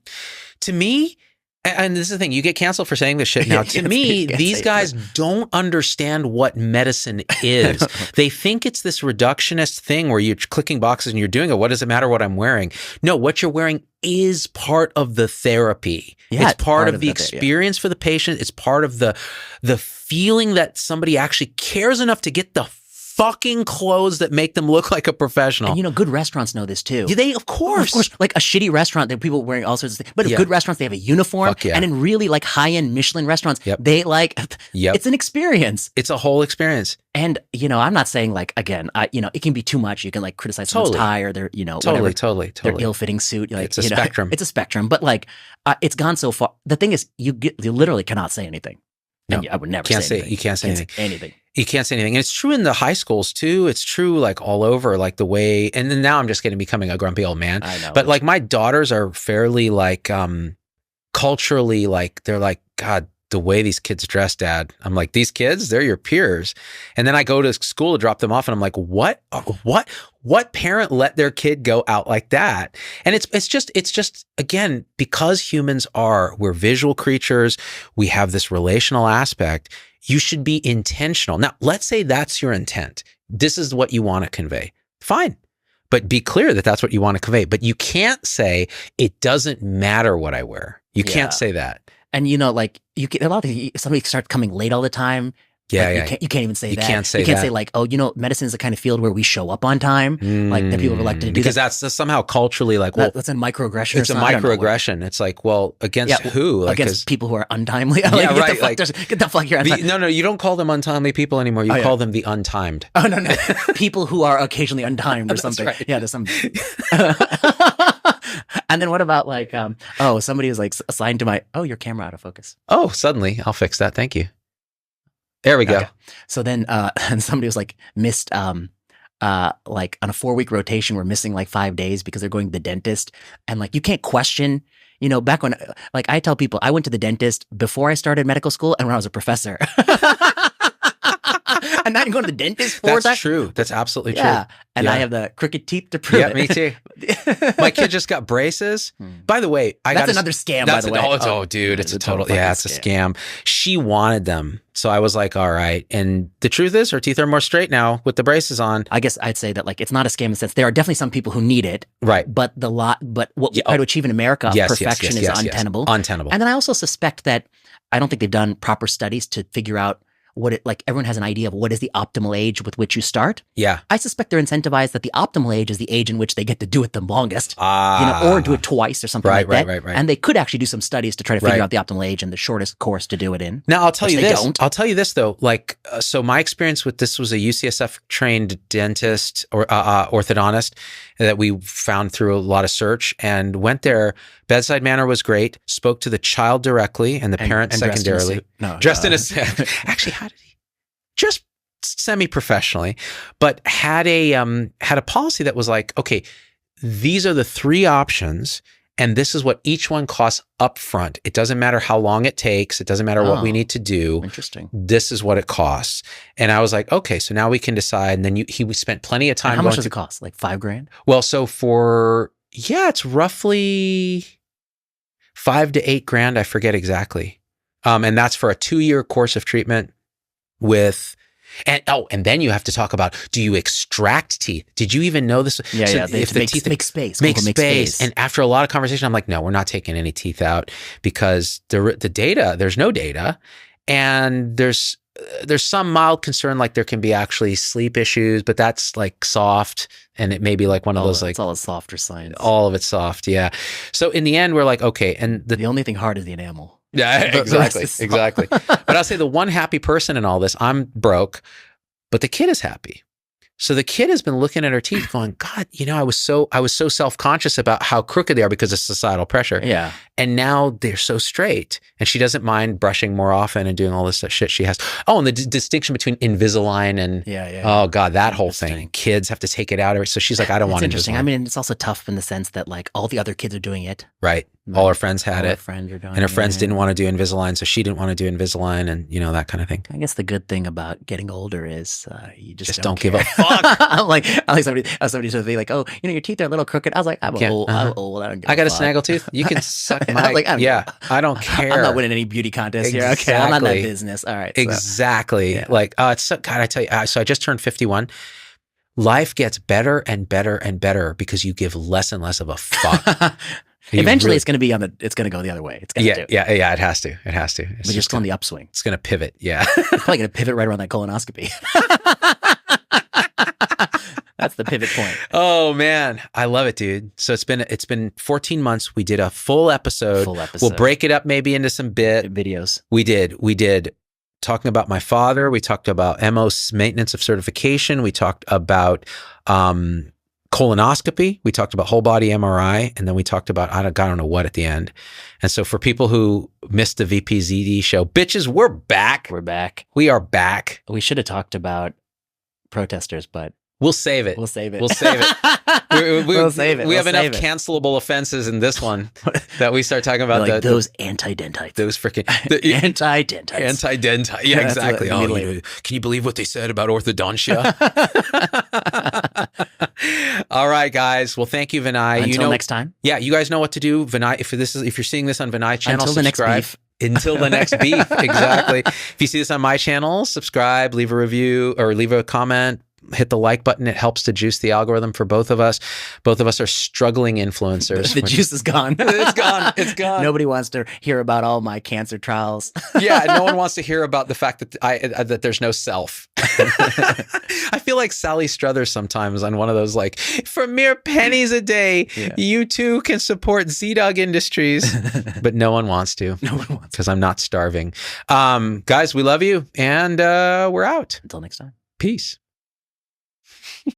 A: To me, and this is the thing, you get canceled for saying this shit now. To me, these guys don't understand what medicine is. They think it's this reductionist thing where you're clicking boxes and you're doing it. What does it matter what I'm wearing? No, what you're wearing is part of the therapy. It's part of the experience for the patient. It's part of the feeling that somebody actually cares enough to get the fucking clothes that make them look like a professional.
B: And good restaurants know this too.
A: They, of course.
B: Like a shitty restaurant, there are people wearing all sorts of things. But good restaurants, they have a uniform. And in really like high-end Michelin restaurants, they like, it's an experience.
A: It's a whole experience.
B: And, I'm not saying like, again, it can be too much. You can like criticize someone's tie or their,
A: Totally.
B: their ill-fitting suit. Like,
A: it's a spectrum.
B: It's a spectrum. But like, it's gone so far. The thing is, you literally cannot say anything.
A: No,
B: I would never say anything.
A: You can't say anything. You can't say anything. And it's true in the high schools too. It's true like all over, like the way, and then now I'm just becoming a grumpy old man.
B: I know.
A: But like my daughters are fairly like, culturally, like they're like, God, the way these kids dress, Dad. I'm like, these kids, they're your peers. And then I go to school to drop them off and I'm like, what parent let their kid go out like that? And it's just, again, because we're visual creatures. We have this relational aspect. You should be intentional. Now, let's say that's your intent. This is what you want to convey. Fine. But be clear that that's what you want to convey. But you can't say it doesn't matter what I wear. You can't say that.
B: And like a lot of things, somebody starts coming late all the time. You can't even say that.
A: You can't say
B: like, medicine is the kind of field where we show up on time. Like that people are elected to do
A: because that's somehow culturally like, well,
B: that's a microaggression.
A: It's a microaggression. It's like, well, against who? Like,
B: against people who are untimely. Get the fuck here.
A: No, you don't call them untimely people anymore. You call them the untimed.
B: Oh no, people who are occasionally untimed or something. Right. Yeah, there's some. And then what about like, somebody was like assigned to your camera out of focus.
A: Oh, suddenly I'll fix that. Thank you. There we go.
B: Okay. So then, and somebody was like missed, like on a 4-week rotation, we're missing like 5 days because they're going to the dentist. And like, you can't question, back when, like I tell people, I went to the dentist before I started medical school and when I was a professor. And now you're going to the dentist for
A: That's true. That's absolutely true.
B: Yeah. And I have the crooked teeth to prove it.
A: Yeah, me too. My kid just got braces. By the way,
B: that's another scam, by the way.
A: Oh, dude, it's a total it's a scam. She wanted them. So I was like, all right. And the truth is her teeth are more straight now with the braces on.
B: I guess I'd say that like, it's not a scam in the sense there are definitely some people who need it.
A: Right.
B: But what we try to achieve in America, perfection is untenable.
A: Untenable.
B: And then I also suspect that I don't think they've done proper studies to figure out everyone has an idea of what is the optimal age with which you start.
A: Yeah.
B: I suspect they're incentivized that the optimal age is the age in which they get to do it the longest, or do it twice or something like that. Right. And they could actually do some studies to try to figure out the optimal age and the shortest course to do it in.
A: Now, I'll tell you this though, like, so my experience with this was a UCSF trained dentist or orthodontist that we found through a lot of search and went there. Bedside manner was great. Spoke to the child directly and the parent secondarily. Dressed in a suit. Actually, how did he? Just semi-professionally, but had a policy that was like, okay, these are the 3 options, and this is what each one costs up front. It doesn't matter how long it takes. It doesn't matter what we need to do.
B: Interesting.
A: This is what it costs. And I was like, okay, so now we can decide. And then he spent plenty of time.
B: And how much does it cost? Like $5,000?
A: Well, so it's roughly $5,000 to $8,000. I forget exactly. And that's for a 2-year course of treatment with. And then you have to talk about, do you extract teeth? Did you even know this?
B: Yeah, if the teeth make space.
A: Make space. And after a lot of conversation, I'm like, no, we're not taking any teeth out because the data, there's no data. And there's some mild concern, like there can be actually sleep issues, but that's like soft. And it may be like one of those, like,
B: it's all a softer science.
A: All of it's soft. Yeah. So in the end, we're like, okay. And
B: the only thing hard is the enamel.
A: Yeah, exactly. But I'll say the one happy person in all this, I'm broke, but the kid is happy. So the kid has been looking at her teeth going, God, I was so self-conscious about how crooked they are because of societal pressure.
B: Yeah.
A: And now they're so straight. And she doesn't mind brushing more often and doing all this shit she has. Oh, and the distinction between Invisalign and, oh God, that whole thing. Kids have to take it out. So she's like, I don't want Invisalign.
B: Interesting. I mean, it's also tough in the sense that like all the other kids are doing it.
A: Right. All her friends had it.
B: Friends are doing
A: and her friends didn't want to do Invisalign, so she didn't want to do Invisalign, and that kind of thing.
B: I guess the good thing about getting older is you just
A: don't give a fuck.
B: I'm like somebody said to me like, oh, your teeth are a little crooked. I was like, I'm old. I'm old.
A: I got a snaggle tooth. You can suck my. I don't care.
B: I'm not winning any beauty contest here. Okay, I'm not in that business. All right.
A: Exactly. Yeah. Like, it's so, God, I tell you. So I just turned 51. Life gets better and better and better because you give less and less of a fuck.
B: Eventually, it's going to go the other way. It's going to.
A: Yeah. It has to. It's
B: but you're still on the upswing.
A: It's going to pivot. Yeah.
B: It's probably going to pivot right around that colonoscopy. That's the pivot point. Oh
A: man, I love it, dude. So it's been 14 months. We did a full episode. We'll break it up maybe into some
B: videos.
A: We did talking about my father. We talked about MOC, maintenance of certification. We talked about colonoscopy. We talked about whole body MRI, and then we talked about I don't know what at the end. And so for people who missed the VPZD show, bitches, we're back.
B: We're back.
A: We are back.
B: We should have talked about protesters, but
A: we'll save it.
B: We'll save it.
A: We'll save it.
B: We'll save it.
A: We have enough cancelable offenses in this one that we start talking about
B: like those anti-dentites.
A: Those freaking
B: anti-dentites.
A: Anti-dentite. Yeah, exactly. Can you believe what they said about orthodontia? All right, guys. Well, thank you, Vinay.
B: Until next time.
A: Yeah, you guys know what to do. Vinay, if you're seeing this on Vinay channel,
B: until
A: subscribe. Until the next beef. Exactly. If you see this on my channel, subscribe, leave a review or leave a comment. Hit the like button. It helps to juice the algorithm for both of us. Both of us are struggling influencers.
B: The juice is gone.
A: It's gone. It's gone.
B: Nobody wants to hear about all my cancer trials.
A: Yeah, no one wants to hear about the fact that that there's no self. I feel like Sally Struthers sometimes on one of those like, for mere pennies a day, you too can support ZDadd Industries, but no one wants to.
B: No one wants
A: because I'm not starving. Guys, we love you, and we're out.
B: Until next time.
A: Peace.